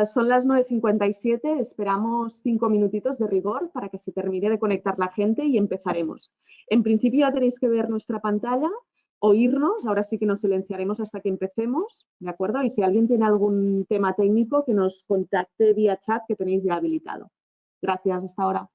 Son las 9:57, esperamos 5 minutitos de rigor para que se termine de conectar la gente y empezaremos. En principio ya tenéis que ver nuestra pantalla, oírnos, ahora sí que nos silenciaremos hasta que empecemos, ¿de acuerdo? Y si alguien tiene algún tema técnico, que nos contacte vía chat que tenéis ya habilitado. Gracias, hasta ahora.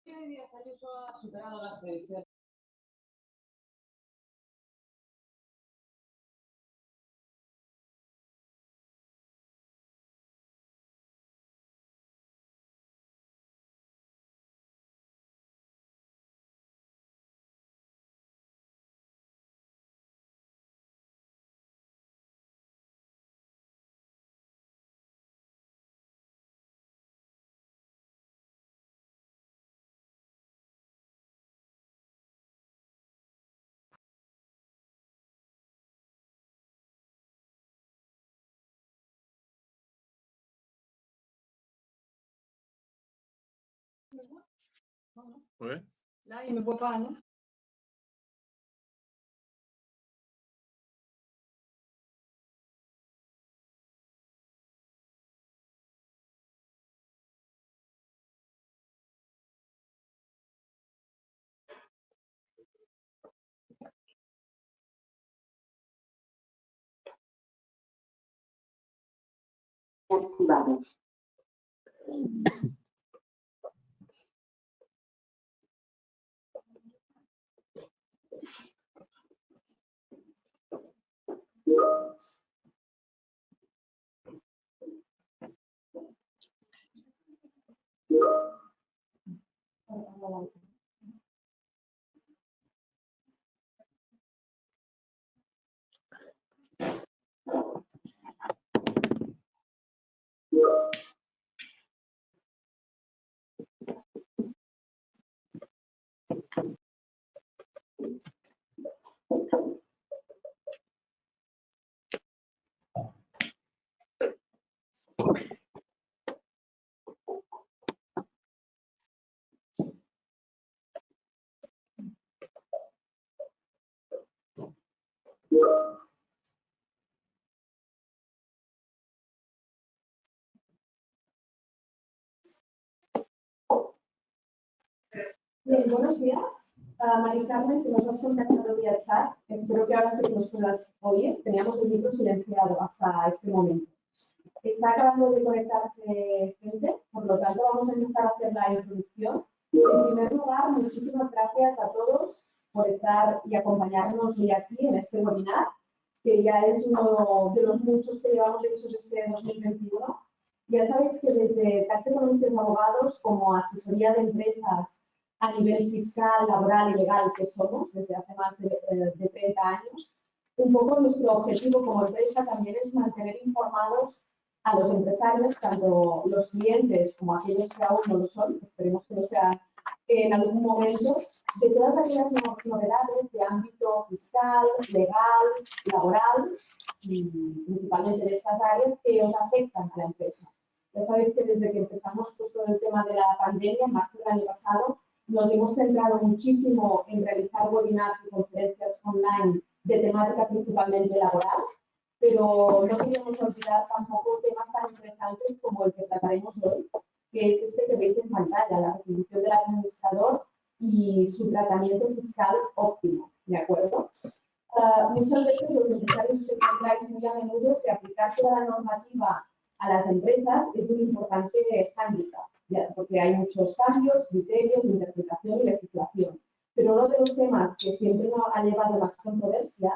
Díaz Ayuso ha superado las previsiones. Ouais. Là, il ne me voit pas, non? Activado. Bien, buenos días. Mari Carmen, que nos has contactado vía chat. Espero que ahora sí que nos puedas oír. Teníamos el micro silenciado hasta este momento. Está acabando de conectarse gente, por lo tanto vamos a empezar a hacer la introducción. En primer lugar, muchísimas gracias a todos por estar y acompañarnos hoy aquí en este webinar, que ya es uno de los muchos que llevamos hechos este 2021. Ya sabéis que desde Tax Economistas Abogados, como asesoría de empresas a nivel fiscal, laboral y legal que somos desde hace más de 30 años, un poco nuestro objetivo como empresa también es mantener informados a los empresarios, tanto los clientes como aquellos que aún no lo son, esperemos que lo sean en algún momento, de todas aquellas novedades de ámbito fiscal, legal, laboral y principalmente de estas áreas que os afectan a la empresa. Ya sabéis que desde que empezamos pues, todo el tema de la pandemia, en marzo del año pasado, nos hemos centrado muchísimo en realizar webinars y conferencias online de temática principalmente laboral, pero no queremos olvidar tampoco temas tan interesantes como el que trataremos hoy, que es este que veis en pantalla, la retribución del administrador y su tratamiento fiscal óptimo, ¿de acuerdo? Muchas veces los empresarios os encontráis muy a menudo que aplicar toda la normativa a las empresas es un importante hándicap, porque hay muchos cambios, criterios, interpretación y legislación. Pero uno de los temas que siempre nos ha llevado las controversias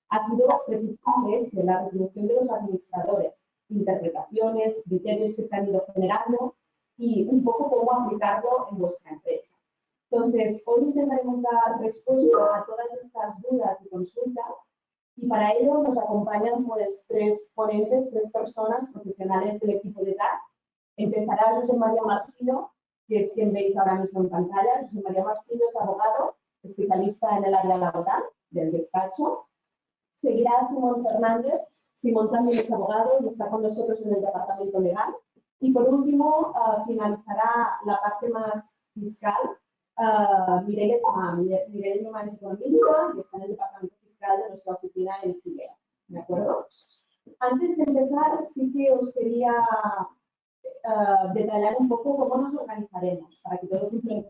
ha sido precisamente la retribución de los administradores, interpretaciones, criterios que se han ido generando y un poco cómo aplicarlo en vuestra empresa. Entonces, hoy intentaremos dar respuesta a todas estas dudas y consultas y para ello nos acompañan pues, tres ponentes, tres personas profesionales del equipo de tax. Empezará José María Marsillo, que es quien veis ahora mismo en pantalla. José María Marsillo es abogado, especialista en el área laboral del despacho. Seguirá Simón Fernández. Simón también es abogado y está con nosotros en el departamento legal. Y por último, finalizará la parte más fiscal. Mireia Llimán es economista y está en el departamento fiscal de nuestra oficina en Figueras. ¿De acuerdo? Antes de empezar, sí que os quería detallar un poco cómo nos organizaremos para que todo funcione.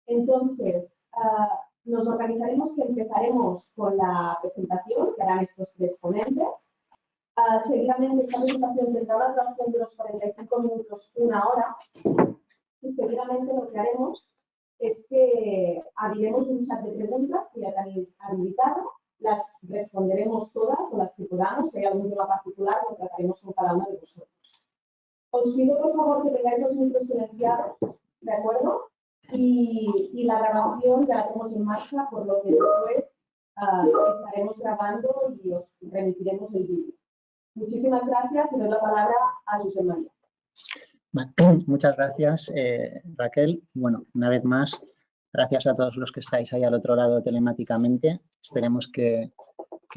Entonces, nos organizaremos que empezaremos con la presentación que harán estos tres ponentes. Seguidamente, esta presentación tendrá una duración de unos 45 minutos, una hora. Y seguidamente lo que haremos es que abriremos un chat de preguntas que ya tenéis habilitado. Las responderemos todas o las que podamos. Si hay algún tema particular, lo trataremos con cada uno de vosotros. Os pido, por favor, que tengáis los micros silenciados, ¿de acuerdo? Y la grabación ya la tenemos en marcha, por lo que después estaremos grabando y os remitiremos el vídeo. Muchísimas gracias y doy la palabra a José María. Muchas gracias, Raquel. Bueno, una vez más, gracias a todos los que estáis ahí al otro lado telemáticamente. Esperemos que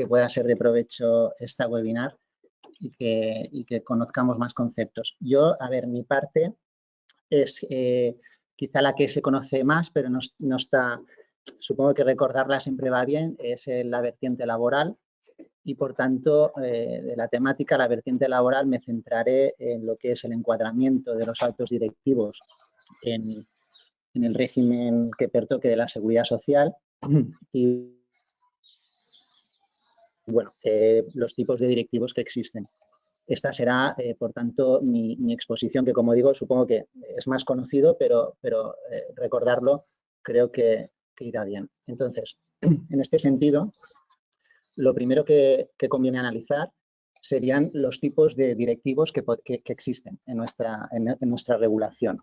pueda ser de provecho esta webinar y que conozcamos más conceptos. Yo, a ver, mi parte es quizá la que se conoce más, pero no está, supongo que recordarla siempre va bien, es la vertiente laboral. Y, por tanto, de la temática, la vertiente laboral, me centraré en lo que es el encuadramiento de los altos directivos en el régimen que pertoque de la Seguridad Social y, bueno, los tipos de directivos que existen. Esta será, por tanto, mi exposición, que, como digo, supongo que es más conocido, pero recordarlo creo que irá bien. Entonces, en este sentido, lo primero que conviene analizar serían los tipos de directivos que existen en nuestra regulación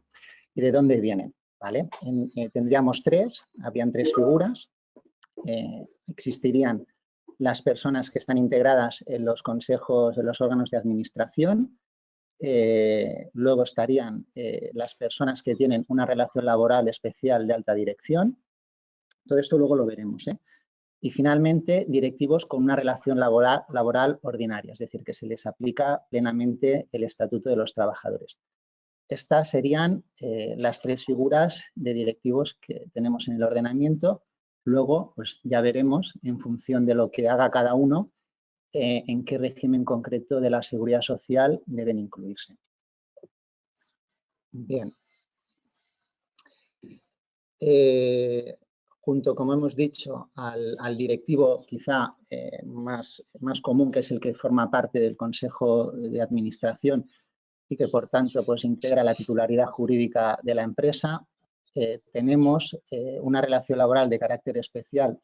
y de dónde vienen, ¿vale? Tendríamos habrían tres figuras. Existirían las personas que están integradas en los consejos de los órganos de administración. Luego estarían las personas que tienen una relación laboral especial de alta dirección. Todo esto luego lo veremos, ¿eh? Y finalmente, directivos con una relación laboral ordinaria, es decir, que se les aplica plenamente el Estatuto de los Trabajadores. Estas serían las tres figuras de directivos que tenemos en el ordenamiento. Luego, pues ya veremos, en función de lo que haga cada uno, en qué régimen concreto de la seguridad social deben incluirse. Bien. Junto, como hemos dicho, al directivo quizá más común, que es el que forma parte del Consejo de Administración y que, por tanto, pues integra la titularidad jurídica de la empresa, tenemos una relación laboral de carácter especial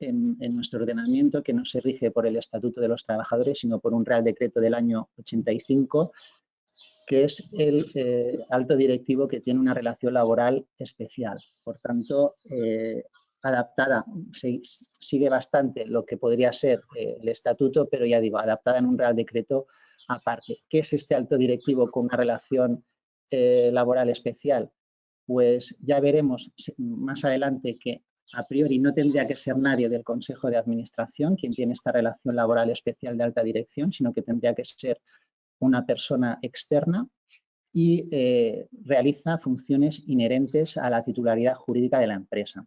en nuestro ordenamiento, que no se rige por el Estatuto de los Trabajadores, sino por un Real Decreto del año 85, que es el alto directivo que tiene una relación laboral especial. Por tanto, adaptada, sigue bastante lo que podría ser el estatuto, pero ya digo, adaptada en un Real Decreto aparte. ¿Qué es este alto directivo con una relación laboral especial? Pues ya veremos más adelante que a priori no tendría que ser nadie del Consejo de Administración quien tiene esta relación laboral especial de alta dirección, sino que tendría que ser una persona externa y realiza funciones inherentes a la titularidad jurídica de la empresa.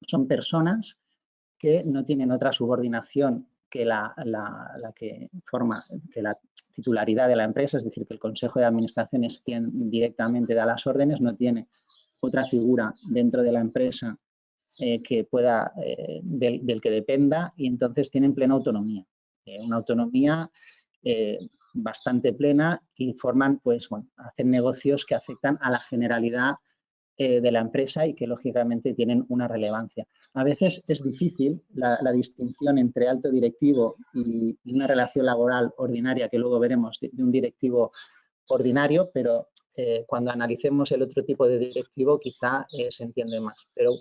Son personas que no tienen otra subordinación que la que forma que la titularidad de la empresa, es decir, que el Consejo de Administración es quien directamente da las órdenes, no tiene otra figura dentro de la empresa que pueda, del que dependa, y entonces tienen plena autonomía. Una autonomía bastante plena y forman, pues, bueno, hacen negocios que afectan a la generalidad de la empresa y que lógicamente tienen una relevancia. A veces es difícil la distinción entre alto directivo y una relación laboral ordinaria, que luego veremos de un directivo ordinario, pero cuando analicemos el otro tipo de directivo quizá se entiende más. Pero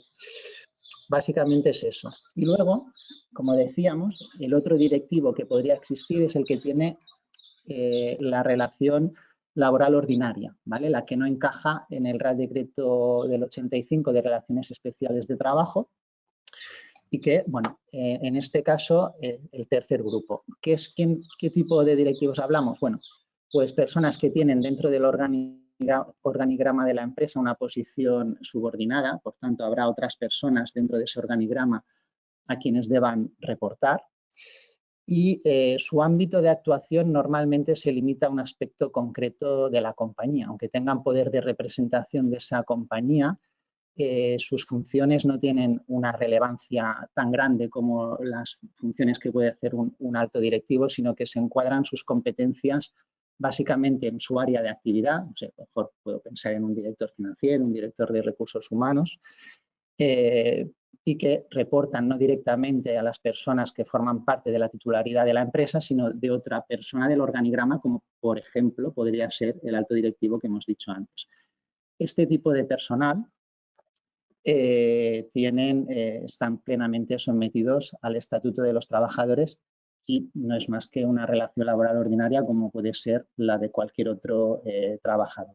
básicamente es eso. Y luego, como decíamos, el otro directivo que podría existir es el que tiene la relación laboral ordinaria, ¿vale? La que no encaja en el Real Decreto del 85 de Relaciones Especiales de Trabajo y que, bueno, en este caso, el tercer grupo. ¿Qué tipo de directivos hablamos? Bueno, pues personas que tienen dentro del organigrama de la empresa una posición subordinada, por tanto, habrá otras personas dentro de ese organigrama a quienes deban reportar. Y su ámbito de actuación normalmente se limita a un aspecto concreto de la compañía. Aunque tengan poder de representación de esa compañía, sus funciones no tienen una relevancia tan grande como las funciones que puede hacer un alto directivo, sino que se encuadran sus competencias básicamente en su área de actividad. O sea, mejor puedo pensar en un director financiero, un director de recursos humanos, y que reportan no directamente a las personas que forman parte de la titularidad de la empresa, sino de otra persona del organigrama, como por ejemplo podría ser el alto directivo que hemos dicho antes. Este tipo de personal están plenamente sometidos al Estatuto de los Trabajadores y no es más que una relación laboral ordinaria como puede ser la de cualquier otro trabajador.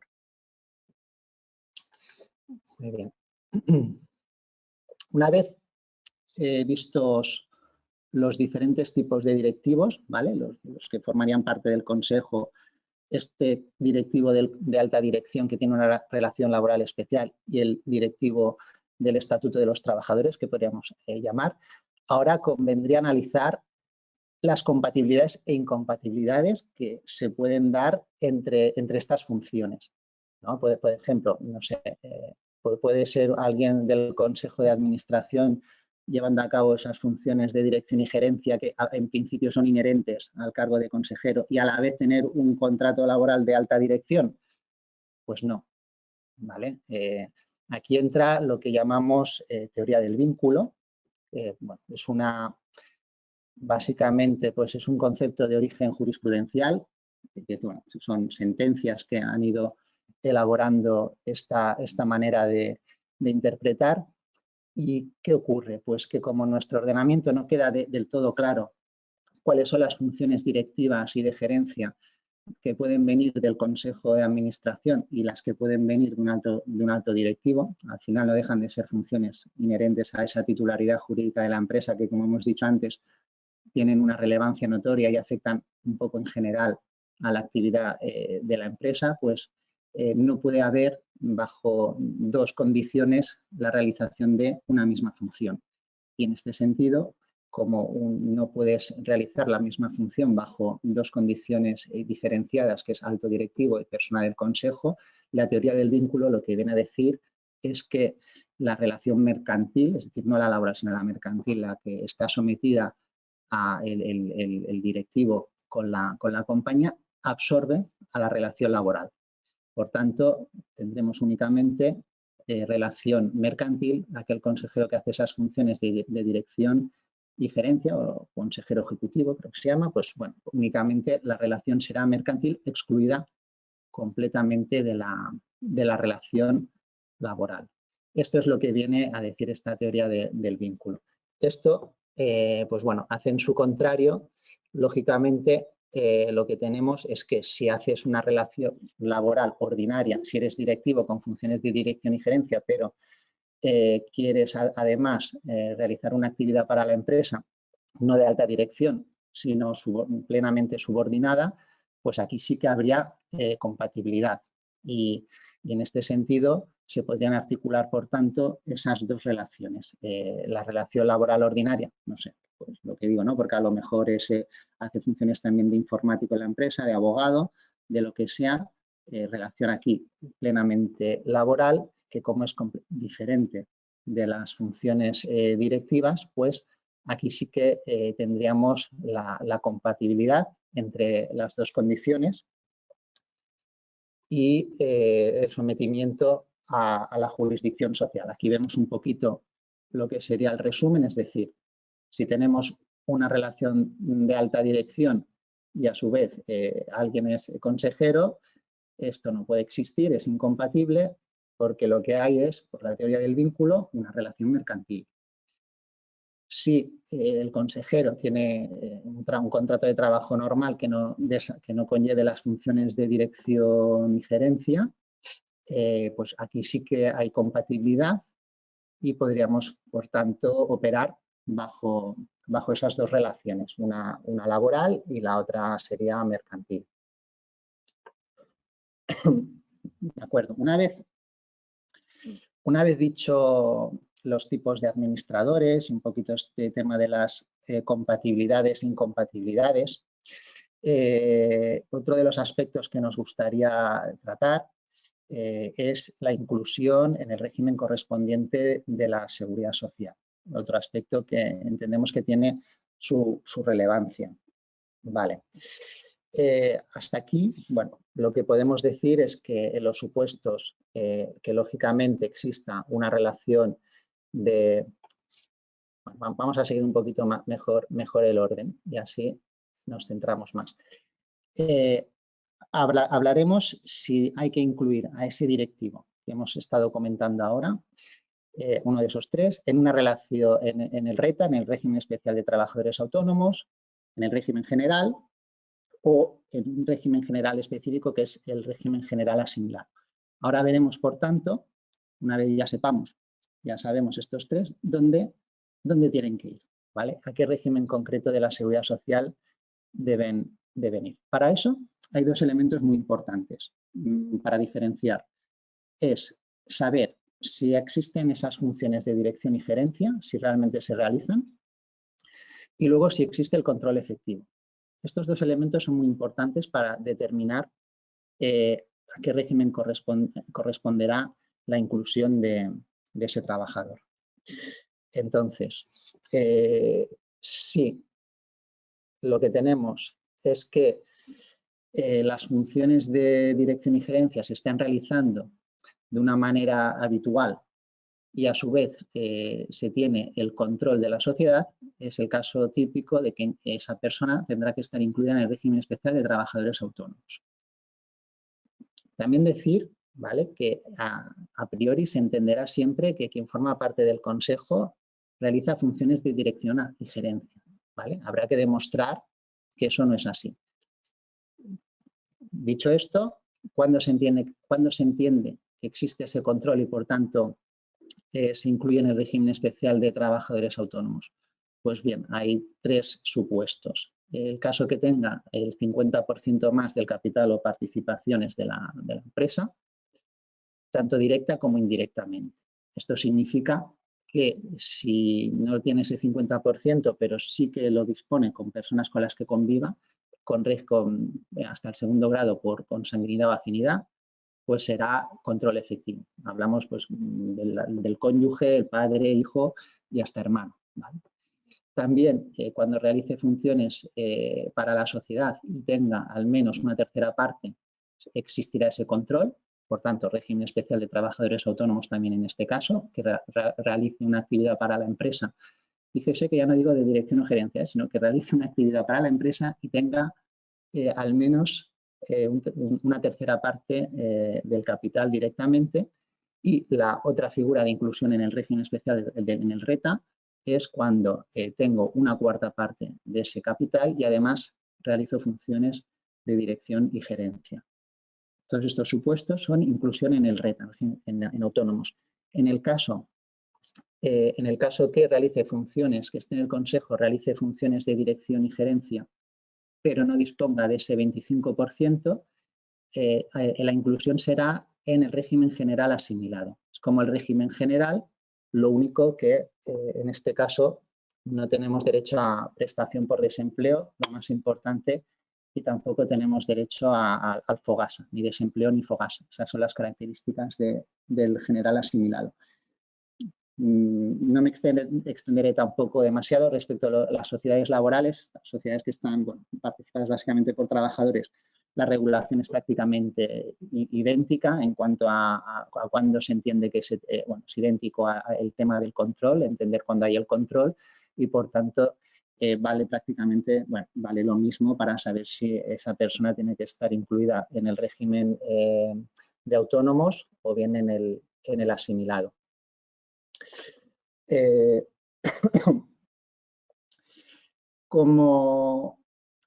Muy bien. Una vez vistos los diferentes tipos de directivos, ¿vale? Los que formarían parte del Consejo, este directivo de alta dirección que tiene una relación laboral especial y el directivo del Estatuto de los Trabajadores, que podríamos llamar, ahora convendría analizar las compatibilidades e incompatibilidades que se pueden dar entre estas funciones, ¿no? Por ejemplo, no sé, puede ser alguien del Consejo de Administración llevando a cabo esas funciones de dirección y gerencia que en principio son inherentes al cargo de consejero y a la vez tener un contrato laboral de alta dirección. Pues no, ¿vale? Aquí entra lo que llamamos teoría del vínculo. Bueno, es una básicamente pues es un concepto de origen jurisprudencial, que bueno, son sentencias que han ido elaborando esta manera de interpretar. ¿Y qué ocurre? Pues que como nuestro ordenamiento no queda del todo claro cuáles son las funciones directivas y de gerencia que pueden venir del Consejo de Administración y las que pueden venir de un alto directivo, al final no dejan de ser funciones inherentes a esa titularidad jurídica de la empresa que, como hemos dicho antes, tienen una relevancia notoria y afectan un poco en general a la actividad de la empresa, pues no puede haber bajo dos condiciones la realización de una misma función. Y en este sentido, como no puedes realizar la misma función bajo dos condiciones diferenciadas, que es alto directivo y persona del consejo, la teoría del vínculo lo que viene a decir es que la relación mercantil, es decir, no la laboral, sino la mercantil, la que está sometida a el directivo con la compañía, absorbe a la relación laboral. Por tanto, tendremos únicamente relación mercantil, aquel consejero que hace esas funciones de dirección y gerencia, o consejero ejecutivo, creo que se llama, pues bueno, únicamente la relación será mercantil, excluida completamente de la relación laboral. Esto es lo que viene a decir esta teoría del vínculo. Esto, pues bueno, hace en su contrario, lógicamente, lo que tenemos es que si haces una relación laboral ordinaria, si eres directivo con funciones de dirección y gerencia, pero quieres además realizar una actividad para la empresa, no de alta dirección, sino plenamente subordinada, pues aquí sí que habría compatibilidad. Y en este sentido se podrían articular, por tanto, esas dos relaciones. La relación laboral ordinaria, no sé, pues lo que digo, ¿no? Porque a lo mejor hace funciones también de informático en la empresa, de abogado, de lo que sea, relación aquí plenamente laboral, que como es diferente de las funciones directivas, pues aquí sí que tendríamos la compatibilidad entre las dos condiciones y el sometimiento a la jurisdicción social. Aquí vemos un poquito lo que sería el resumen, es decir, si tenemos una relación de alta dirección y a su vez alguien es consejero, esto no puede existir, es incompatible, porque lo que hay es, por la teoría del vínculo, una relación mercantil. Si el consejero tiene un contrato de trabajo normal que no conlleve las funciones de dirección y gerencia, pues aquí sí que hay compatibilidad y podríamos, por tanto, operar bajo esas dos relaciones, una laboral y la otra sería mercantil. De acuerdo. Una vez dicho los tipos de administradores, un poquito este tema de las compatibilidades e incompatibilidades, otro de los aspectos que nos gustaría tratar es la inclusión en el régimen correspondiente de la seguridad social. Otro aspecto que entendemos que tiene su relevancia. Vale. Hasta aquí, bueno, lo que podemos decir es que en los supuestos que lógicamente exista una relación de... Bueno, vamos a seguir un poquito mejor el orden y así nos centramos más. Hablaremos si hay que incluir a ese directivo que hemos estado comentando ahora, uno de esos tres, en una relación en el RETA, en el régimen especial de trabajadores autónomos, en el régimen general, o en un régimen general específico que es el régimen general asimilado. Ahora veremos, por tanto, una vez ya sabemos estos tres, dónde tienen que ir, ¿vale? A qué régimen concreto de la seguridad social deben ir. Para eso hay dos elementos muy importantes para diferenciar. Es saber si existen esas funciones de dirección y gerencia, si realmente se realizan, y luego si existe el control efectivo. Estos dos elementos son muy importantes para determinar a qué régimen corresponderá la inclusión de ese trabajador. Entonces, si lo que tenemos es que las funciones de dirección y gerencia se están realizando de una manera habitual y a su vez se tiene el control de la sociedad, es el caso típico de que esa persona tendrá que estar incluida en el régimen especial de trabajadores autónomos. También decir, ¿vale?, que a priori se entenderá siempre que quien forma parte del consejo realiza funciones de dirección y gerencia, ¿vale? Habrá que demostrar que eso no es así. Dicho esto, ¿cuándo se entiende que existe ese control y, por tanto, se incluye en el régimen especial de trabajadores autónomos? Pues bien, hay 3 supuestos. El caso que tenga el 50% más del capital o participaciones de la empresa, tanto directa como indirectamente. Esto significa que si no tiene ese 50%, pero sí que lo dispone con personas con las que conviva, hasta el 2.º grado por consanguinidad o afinidad, pues será control efectivo. Hablamos pues del cónyuge, el padre, hijo y hasta hermano, ¿vale? También cuando realice funciones para la sociedad y tenga al menos una 1/3 parte, existirá ese control. Por tanto, régimen especial de trabajadores autónomos también en este caso, que realice una actividad para la empresa. Fíjese que ya no digo de dirección o gerencia, sino que realice una actividad para la empresa y tenga al menos una 1/3 parte del capital directamente. Y la otra figura de inclusión en el régimen especial en el RETA es cuando tengo una 1/4 parte de ese capital y además realizo funciones de dirección y gerencia. Todos estos supuestos son inclusión en el RETA, en autónomos. En el caso que realice funciones, que esté en el consejo, realice funciones de dirección y gerencia, pero no disponga de ese 25%, la inclusión será en el régimen general asimilado. Es como el régimen general, lo único que en este caso no tenemos derecho a prestación por desempleo, lo más importante, y tampoco tenemos derecho al FOGASA, ni desempleo ni FOGASA. Esas son las características del general asimilado. No me extenderé tampoco demasiado respecto a las sociedades laborales, sociedades que están participadas básicamente por trabajadores. La regulación es prácticamente idéntica en cuanto a cuándo se entiende que es idéntico al tema del control, entender cuándo hay el control y, por tanto, vale vale lo mismo para saber si esa persona tiene que estar incluida en el régimen de autónomos o bien en el asimilado. Como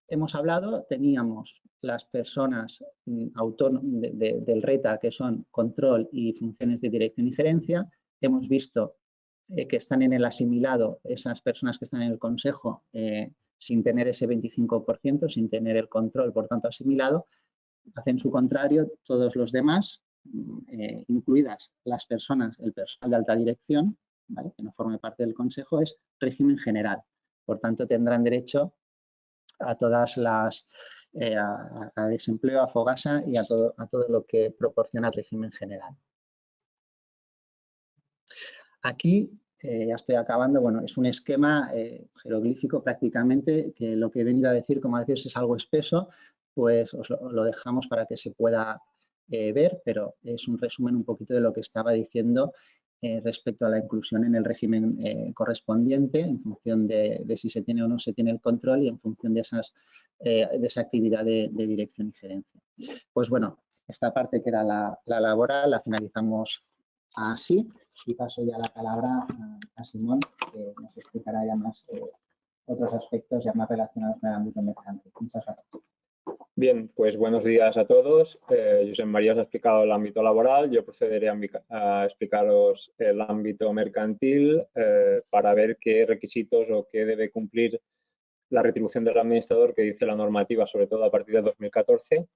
hemos hablado, teníamos las personas del RETA, que son control y funciones de dirección y gerencia. Hemos visto que están en el asimilado esas personas que están en el consejo sin tener ese 25%, sin tener el control, por tanto asimilado. Hacen su contrario todos los demás, incluidas las personas, el personal de alta dirección, ¿vale?, que no forme parte del consejo, es régimen general. Por tanto, tendrán derecho a todas las a desempleo, a FOGASA y a todo lo que proporciona el régimen general. Aquí ya estoy acabando. Bueno, es un esquema jeroglífico prácticamente, que lo que he venido a decir, como a veces es algo espeso, pues os lo dejamos para que se pueda ver, pero es un resumen un poquito de lo que estaba diciendo respecto a la inclusión en el régimen correspondiente, en función de si se tiene o no se tiene el control y en función de esa actividad de dirección y gerencia. Pues bueno, esta parte que era la laboral la finalizamos así, y paso ya la palabra a Simón, que nos explicará ya más otros aspectos ya más relacionados con el ámbito mercantil. Muchas gracias. Bien, pues buenos días a todos. Josep María os ha explicado el ámbito laboral. Yo procederé a explicaros el ámbito mercantil para ver qué requisitos o qué debe cumplir la retribución del administrador, que dice la normativa, sobre todo a partir de 2014,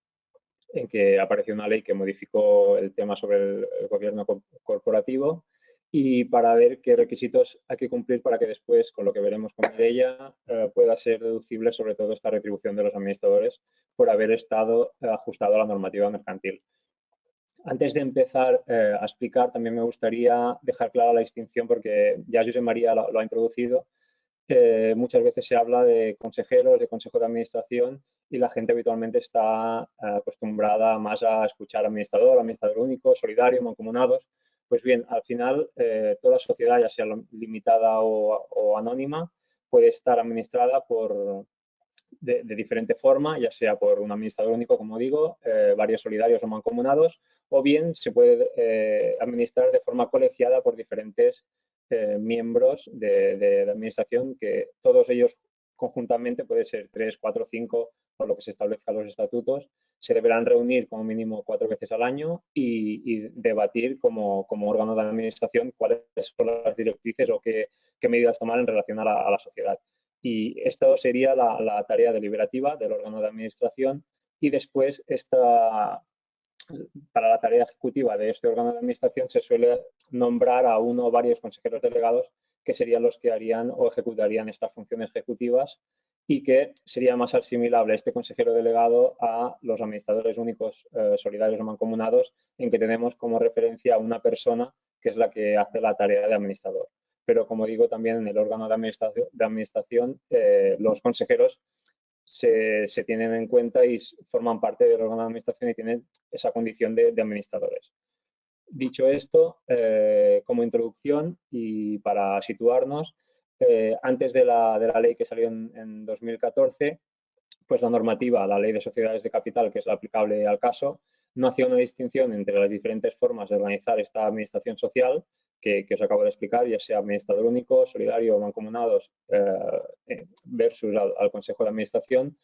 en que apareció una ley que modificó el tema sobre el gobierno corporativo, y para ver qué requisitos hay que cumplir para que después, con lo que veremos con Mireia, pueda ser deducible sobre todo esta retribución de los administradores por haber estado ajustado a la normativa mercantil. Antes de empezar a explicar, también me gustaría dejar clara la distinción, porque ya Josep María lo ha introducido. Muchas veces se habla de consejeros, de consejo de administración, y la gente habitualmente está acostumbrada más a escuchar administrador único, solidario, mancomunados. Pues bien, al final, toda sociedad, ya sea limitada o anónima, puede estar administrada de diferente forma, ya sea por un administrador único, como digo, varios solidarios o mancomunados, o bien se puede administrar de forma colegiada por diferentes miembros de la administración, que todos ellos conjuntamente, puede ser 3, 4, 5, por lo que se establezcan los estatutos, se deberán reunir como mínimo 4 veces al año y debatir como órgano de administración cuáles son las directrices o qué medidas tomar en relación a la sociedad. Y esto sería la tarea deliberativa del órgano de administración, y después para la tarea ejecutiva de este órgano de administración se suele nombrar a uno o varios consejeros delegados, que serían los que harían o ejecutarían estas funciones ejecutivas, y que sería más asimilable este consejero delegado a los administradores únicos, solidarios o mancomunados, en que tenemos como referencia a una persona que es la que hace la tarea de administrador. Pero, como digo, también en el órgano de administración los consejeros se tienen en cuenta y forman parte del órgano de administración y tienen esa condición de administradores. Dicho esto, como introducción y para situarnos, antes de la ley que salió en 2014, pues la normativa, la Ley de Sociedades de Capital, que es la aplicable al caso, no hacía una distinción entre las diferentes formas de organizar esta administración social que os acabo de explicar, ya sea administrador único, solidario o mancomunados, versus al Consejo de Administración.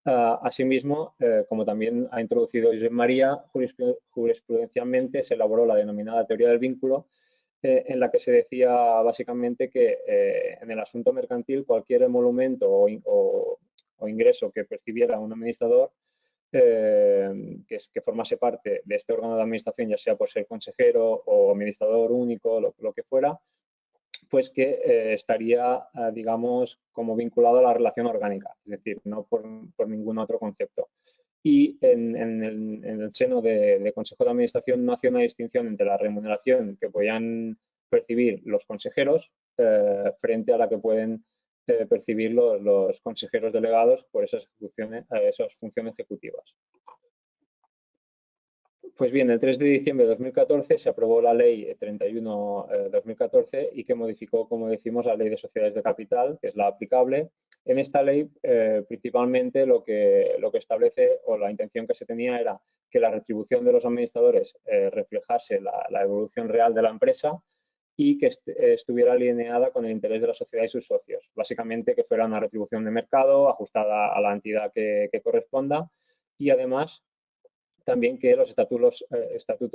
Asimismo, como también ha introducido Josep María, jurisprudencialmente se elaboró la denominada teoría del vínculo, en la que se decía básicamente que en el asunto mercantil cualquier emolumento o ingreso que percibiera un administrador que formase parte de este órgano de administración, ya sea por ser consejero o administrador único, lo que fuera, pues que estaría, digamos, como vinculado a la relación orgánica, es decir, no por ningún otro concepto. Y en el seno de Consejo de Administración no hacía una distinción entre la remuneración que podían percibir los consejeros frente a la que pueden percibir los consejeros delegados por esas funciones ejecutivas. Pues bien, el 3 de diciembre de 2014 se aprobó la Ley 31/2014 y que modificó, como decimos, la Ley de Sociedades de Capital, que es la aplicable. En esta ley, principalmente lo que establece, o la intención que se tenía, era que la retribución de los administradores reflejase la evolución real de la empresa y que estuviera alineada con el interés de la sociedad y sus socios. Básicamente, que fuera una retribución de mercado ajustada a la entidad que corresponda, y además también que los estatutos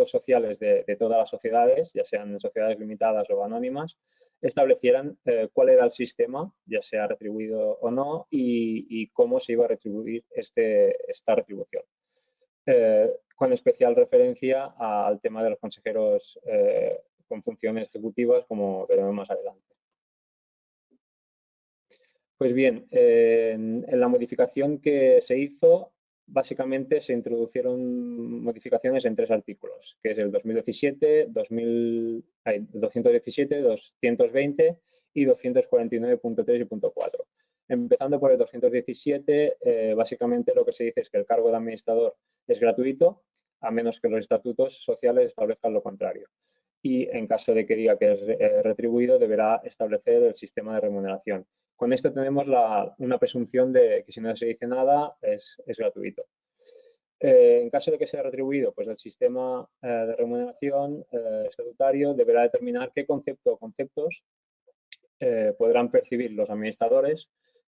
sociales de todas las sociedades, ya sean sociedades limitadas o anónimas, establecieran cuál era el sistema, ya sea retribuido o no, y cómo se iba a retribuir esta retribución. Con especial referencia al tema de los consejeros con funciones ejecutivas, como veremos más adelante. Pues bien, en la modificación que se hizo, básicamente se introdujeron modificaciones en 3 artículos, que es el 2017, 217, 220 y 249.3 y .4. Empezando por el 217, básicamente lo que se dice es que el cargo de administrador es gratuito, a menos que los estatutos sociales establezcan lo contrario. Y en caso de que diga que es retribuido, deberá establecer el sistema de remuneración. Con esto tenemos una presunción de que si no se dice nada es gratuito. En caso de que sea retribuido, pues el sistema de remuneración estatutario deberá determinar qué concepto o conceptos podrán percibir los administradores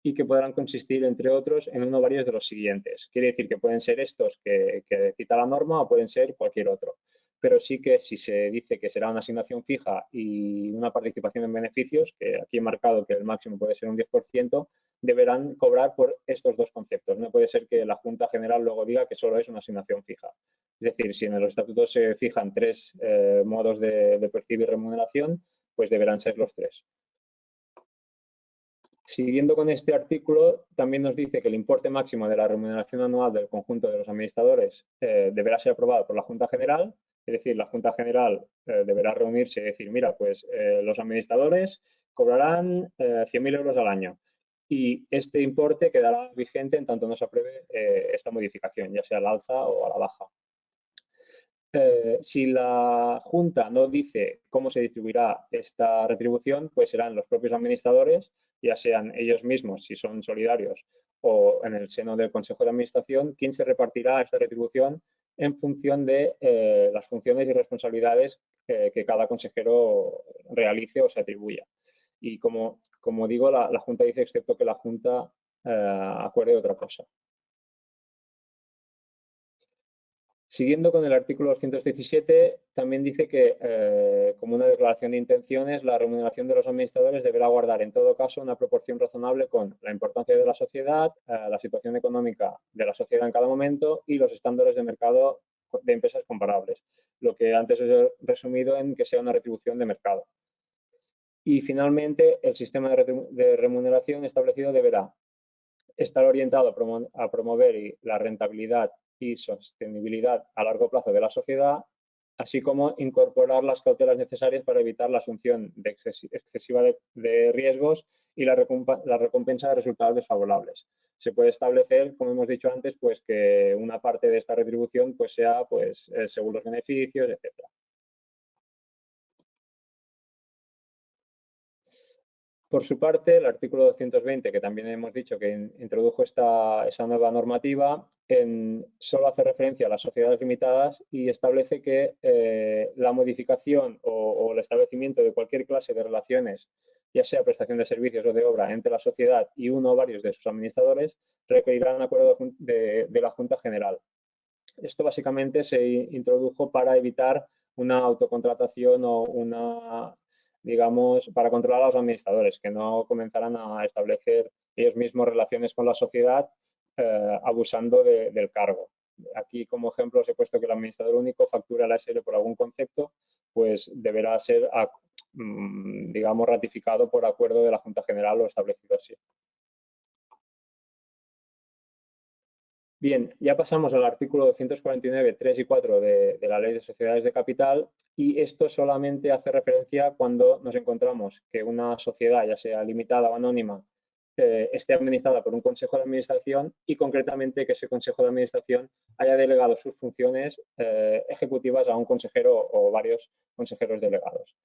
y que podrán consistir, entre otros, en uno o varios de los siguientes. Quiere decir que pueden ser estos que cita la norma o pueden ser cualquier otro. Pero sí que si se dice que será una asignación fija y una participación en beneficios, que aquí he marcado que el máximo puede ser un 10%, deberán cobrar por estos 2 conceptos. No puede ser que la Junta General luego diga que solo es una asignación fija. Es decir, si en los estatutos se fijan 3 modos de percibir remuneración, pues deberán ser los 3. Siguiendo con este artículo, también nos dice que el importe máximo de la remuneración anual del conjunto de los administradores deberá ser aprobado por la Junta General. Es decir, la Junta General deberá reunirse y decir, mira, pues los administradores cobrarán 100.000 euros al año. Y este importe quedará vigente en tanto no se apruebe esta modificación, ya sea al alza o a la baja. Si la Junta no dice cómo se distribuirá esta retribución, pues serán los propios administradores, ya sean ellos mismos, si son solidarios, o en el seno del Consejo de Administración, quien se repartirá esta retribución en función de las funciones y responsabilidades que cada consejero realice o se atribuya. Y como digo, la Junta dice, excepto que la Junta acuerde otra cosa. Siguiendo con el artículo 217, también dice que, como una declaración de intenciones, la remuneración de los administradores deberá guardar, en todo caso, una proporción razonable con la importancia de la sociedad, la situación económica de la sociedad en cada momento y los estándares de mercado de empresas comparables, lo que antes he resumido en que sea una retribución de mercado. Y, finalmente, el sistema de remuneración establecido deberá estar orientado a promover la rentabilidad y sostenibilidad a largo plazo de la sociedad, así como incorporar las cautelas necesarias para evitar la asunción excesiva de riesgos y la recompensa de resultados desfavorables. Se puede establecer, como hemos dicho antes, pues que una parte de esta retribución pues sea según los beneficios, etc. Por su parte, el artículo 220, que también hemos dicho que introdujo esa nueva normativa, solo hace referencia a las sociedades limitadas y establece que la modificación o el establecimiento de cualquier clase de relaciones, ya sea prestación de servicios o de obra, entre la sociedad y uno o varios de sus administradores, requerirá un acuerdo de la Junta General. Esto básicamente se introdujo para evitar una autocontratación o digamos, para controlar a los administradores, que no comenzaran a establecer ellos mismos relaciones con la sociedad abusando del cargo. Aquí, como ejemplo, os he puesto que el administrador único factura a la SL por algún concepto, pues deberá ser, digamos, ratificado por acuerdo de la Junta General o establecido así. Bien, ya pasamos al artículo 249, 3 y 4 de la Ley de Sociedades de Capital, y esto solamente hace referencia cuando nos encontramos que una sociedad, ya sea limitada o anónima, esté administrada por un consejo de administración y, concretamente, que ese consejo de administración haya delegado sus funciones ejecutivas a un consejero o varios consejeros delegados.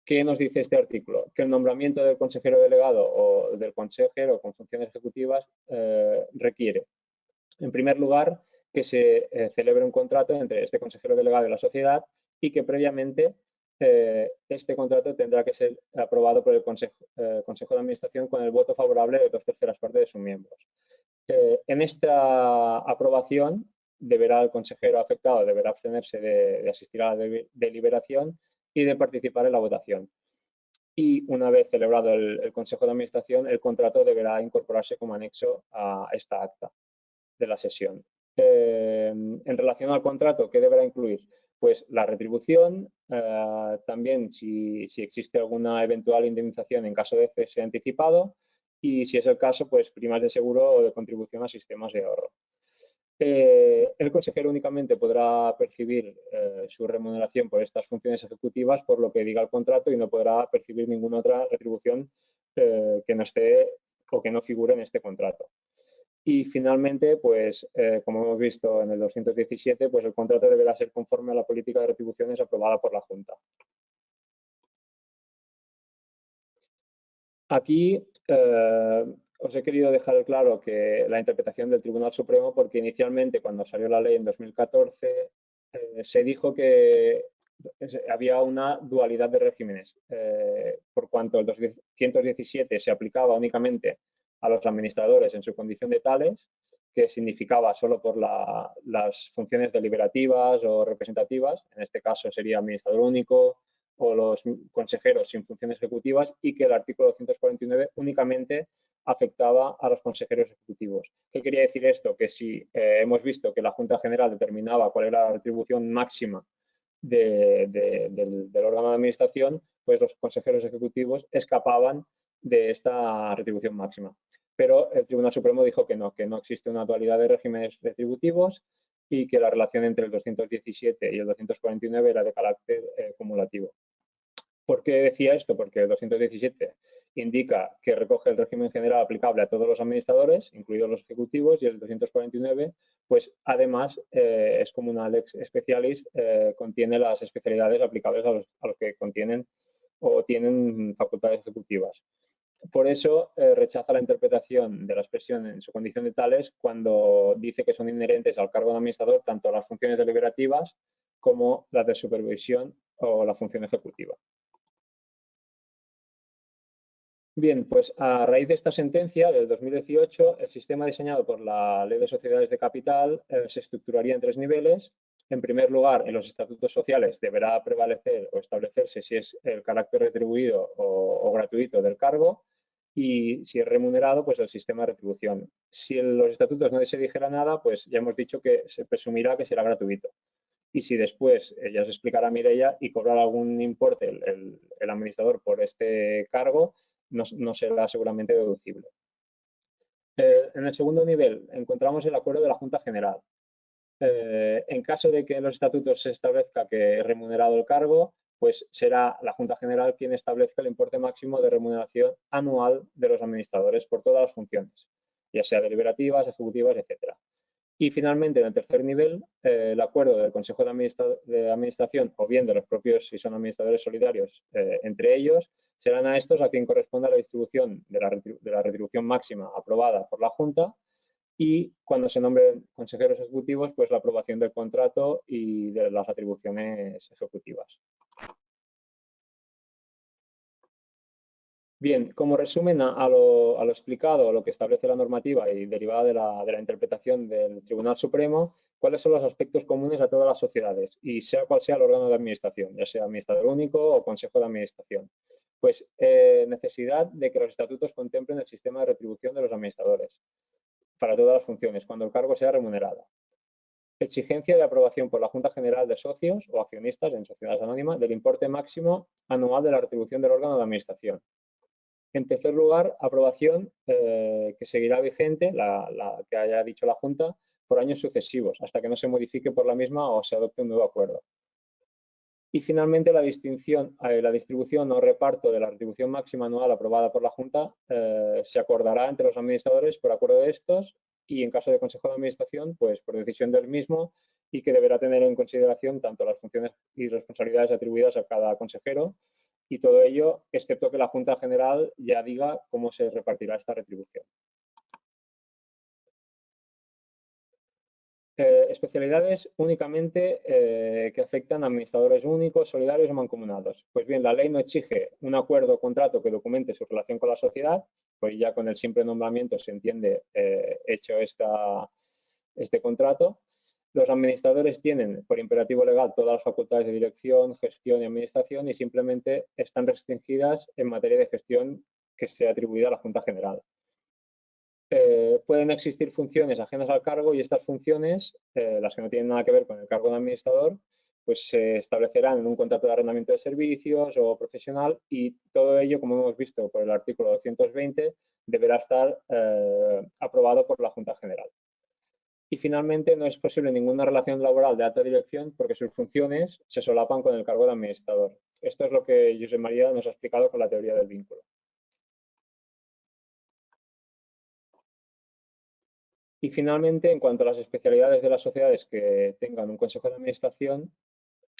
¿Qué nos dice este artículo? Que el nombramiento del consejero delegado o del consejero con funciones ejecutivas requiere, en primer lugar, que se celebre un contrato entre este consejero delegado y la sociedad y que previamente este contrato tendrá que ser aprobado por el consejo de Administración con el voto favorable de 2/3 partes de sus miembros. En esta aprobación el consejero afectado deberá abstenerse de asistir a la deliberación y de participar en la votación. Y una vez celebrado el Consejo de Administración, el contrato deberá incorporarse como anexo a esta acta de la sesión. En relación al contrato, ¿qué deberá incluir? Pues la retribución, también si existe alguna eventual indemnización en caso de cese anticipado y, si es el caso, pues primas de seguro o de contribución a sistemas de ahorro. El consejero únicamente podrá percibir su remuneración por estas funciones ejecutivas por lo que diga el contrato y no podrá percibir ninguna otra retribución que no esté o que no figure en este contrato. Y, finalmente, pues, como hemos visto en el 217, pues el contrato deberá ser conforme a la política de retribuciones aprobada por la Junta. Aquí os he querido dejar claro que la interpretación del Tribunal Supremo, porque inicialmente, cuando salió la ley en 2014, se dijo que había una dualidad de regímenes, por cuanto el 217 se aplicaba únicamente a los administradores en su condición de tales, que significaba solo por las funciones deliberativas o representativas, en este caso sería administrador único o los consejeros sin funciones ejecutivas, y que el artículo 249 únicamente afectaba a los consejeros ejecutivos. ¿Qué quería decir esto? Que si hemos visto que la Junta General determinaba cuál era la retribución máxima del órgano de administración, pues los consejeros ejecutivos escapaban de esta retribución máxima. Pero el Tribunal Supremo dijo que no existe una dualidad de regímenes retributivos y que la relación entre el 217 y el 249 era de carácter cumulativo. ¿Por qué decía esto? Porque el 217 indica que recoge el régimen general aplicable a todos los administradores, incluidos los ejecutivos, y el 249, pues además es como una lex specialis, contiene las especialidades aplicables a los que contienen o tienen facultades ejecutivas. Por eso rechaza la interpretación de la expresión en su condición de tales cuando dice que son inherentes al cargo de administrador tanto las funciones deliberativas como las de supervisión o la función ejecutiva. Bien, pues a raíz de esta sentencia del 2018, el sistema diseñado por la Ley de Sociedades de Capital se estructuraría en 3 niveles. En primer lugar, en los estatutos sociales deberá prevalecer o establecerse si es el carácter retribuido o gratuito del cargo y si es remunerado, pues el sistema de retribución. Si en los estatutos no se dijera nada, pues ya hemos dicho que se presumirá que será gratuito. Y si después, ya os explicará Mireia, y cobrar algún importe el administrador por este cargo, no será seguramente deducible. En el segundo nivel encontramos el acuerdo de la Junta General. En caso de que en los estatutos se establezca que es remunerado el cargo, pues será la Junta General quien establezca el importe máximo de remuneración anual de los administradores por todas las funciones, ya sea deliberativas, ejecutivas, etc. Y finalmente, en el tercer nivel, el acuerdo del Consejo de Administración o bien de los propios, si son administradores solidarios, entre ellos, serán a estos a quien corresponda la distribución de la retribución máxima aprobada por la Junta y cuando se nombren consejeros ejecutivos, pues la aprobación del contrato y de las atribuciones ejecutivas. Bien, como resumen a lo explicado, a lo que establece la normativa y derivada de la interpretación del Tribunal Supremo, ¿cuáles son los aspectos comunes a todas las sociedades? Y sea cual sea el órgano de administración, ya sea administrador único o consejo de administración. Pues necesidad de que los estatutos contemplen el sistema de retribución de los administradores para todas las funciones, cuando el cargo sea remunerado. Exigencia de aprobación por la Junta General de Socios o accionistas en sociedades anónimas del importe máximo anual de la retribución del órgano de administración. En tercer lugar, aprobación que seguirá vigente, la que haya dicho la Junta, por años sucesivos, hasta que no se modifique por la misma o se adopte un nuevo acuerdo. Y finalmente, la distribución o reparto de la retribución máxima anual aprobada por la Junta se acordará entre los administradores por acuerdo de estos y, en caso de Consejo de Administración, pues por decisión del mismo y que deberá tener en consideración tanto las funciones y responsabilidades atribuidas a cada consejero y todo ello, excepto que la Junta General ya diga cómo se repartirá esta retribución. Especialidades únicamente que afectan a administradores únicos, solidarios o mancomunados. Pues bien, la ley no exige un acuerdo o contrato que documente su relación con la sociedad, pues ya con el simple nombramiento se entiende hecho este contrato. Los administradores tienen, por imperativo legal, todas las facultades de dirección, gestión y administración y simplemente están restringidas en materia de gestión que sea atribuida a la Junta General. Pueden existir funciones ajenas al cargo y estas funciones, las que no tienen nada que ver con el cargo de administrador, pues se establecerán en un contrato de arrendamiento de servicios o profesional y todo ello, como hemos visto por el artículo 220, deberá estar aprobado por la Junta General. Y finalmente, no es posible ninguna relación laboral de alta dirección porque sus funciones se solapan con el cargo de administrador. Esto es lo que Josep María nos ha explicado con la teoría del vínculo. Y finalmente, en cuanto a las especialidades de las sociedades que tengan un consejo de administración,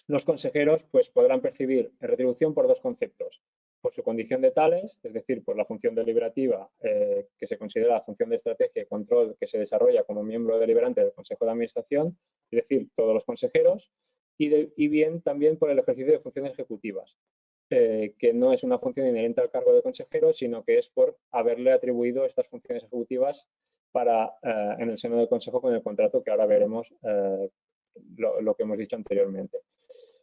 los consejeros pues, podrán percibir retribución por dos conceptos. Por su condición de tales, es decir, por la función deliberativa que se considera la función de estrategia y control que se desarrolla como miembro deliberante del Consejo de Administración, es decir, todos los consejeros, y bien también por el ejercicio de funciones ejecutivas, que no es una función inherente al cargo de consejero, sino que es por haberle atribuido estas funciones ejecutivas en el seno del Consejo con el contrato que ahora veremos lo que hemos dicho anteriormente.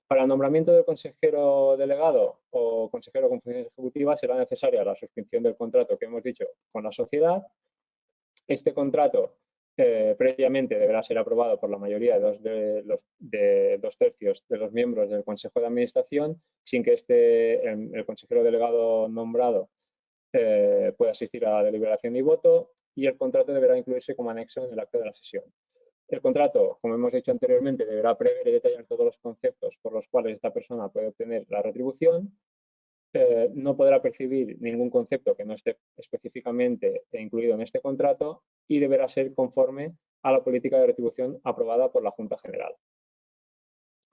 Para el nombramiento del consejero delegado o consejero con funciones ejecutivas será necesaria la suscripción del contrato que hemos dicho con la sociedad. Este contrato previamente deberá ser aprobado por la mayoría de 2/3 de los miembros del Consejo de Administración sin que el consejero delegado nombrado pueda asistir a la deliberación y voto y el contrato deberá incluirse como anexo en el acta de la sesión. El contrato, como hemos dicho anteriormente, deberá prever y detallar todos los conceptos por los cuales esta persona puede obtener la retribución no podrá percibir ningún concepto que no esté específicamente incluido en este contrato y deberá ser conforme a la política de retribución aprobada por la Junta General.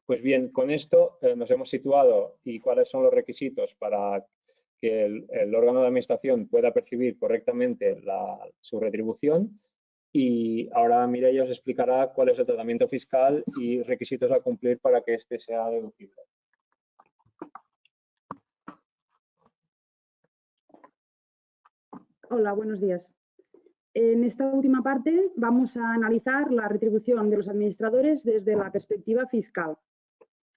Pues bien, con esto nos hemos situado y cuáles son los requisitos para que el órgano de administración pueda percibir correctamente su retribución. Y ahora Mireia os explicará cuál es el tratamiento fiscal y requisitos a cumplir para que este sea deducible. Hola, buenos días. En esta última parte vamos a analizar la retribución de los administradores desde la perspectiva fiscal.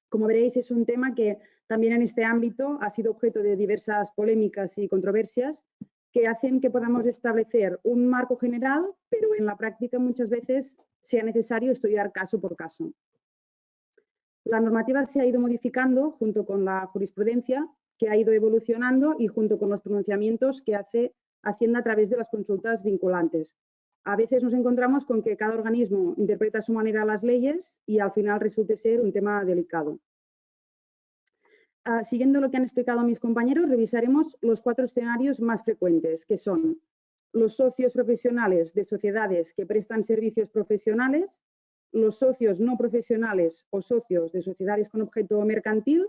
Como veréis, es un tema que también en este ámbito ha sido objeto de diversas polémicas y controversias que hacen que podamos establecer un marco general, pero en la práctica muchas veces sea necesario estudiar caso por caso. La normativa se ha ido modificando junto con la jurisprudencia, que ha ido evolucionando y junto con los pronunciamientos que hace Hacienda a través de las consultas vinculantes. A veces nos encontramos con que cada organismo interpreta a su manera las leyes y al final resulte ser un tema delicado. Siguiendo lo que han explicado mis compañeros, revisaremos los 4 escenarios más frecuentes, que son los socios profesionales de sociedades que prestan servicios profesionales, los socios no profesionales o socios de sociedades con objeto mercantil,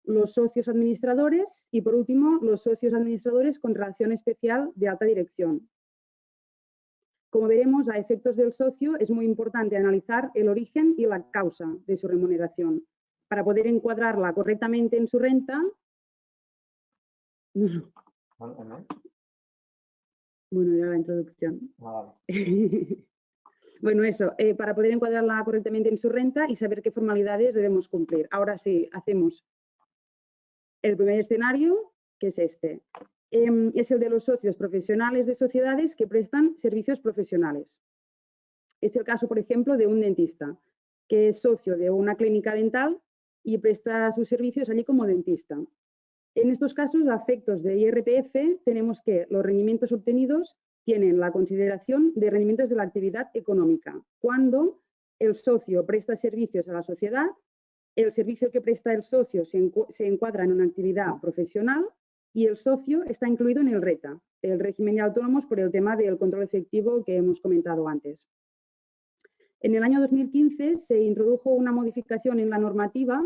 los socios administradores y, por último, los socios administradores con relación especial de alta dirección. Como veremos, a efectos del socio es muy importante analizar el origen y la causa de su remuneración para poder encuadrarla correctamente en su renta. Bueno, ya la introducción. Bueno, eso, para poder encuadrarla correctamente en su renta y saber qué formalidades debemos cumplir. Ahora sí, hacemos el primer escenario, que es este. Es el de los socios profesionales de sociedades que prestan servicios profesionales. Es el caso, por ejemplo, de un dentista, que es socio de una clínica dental y presta sus servicios allí como dentista. En estos casos, a efectos de IRPF, tenemos que los rendimientos obtenidos tienen la consideración de rendimientos de la actividad económica, cuando el socio presta servicios a la sociedad, el servicio que presta el socio se encuadra en una actividad profesional y el socio está incluido en el RETA, el régimen de autónomos, por el tema del control efectivo que hemos comentado antes. En el año 2015 se introdujo una modificación en la normativa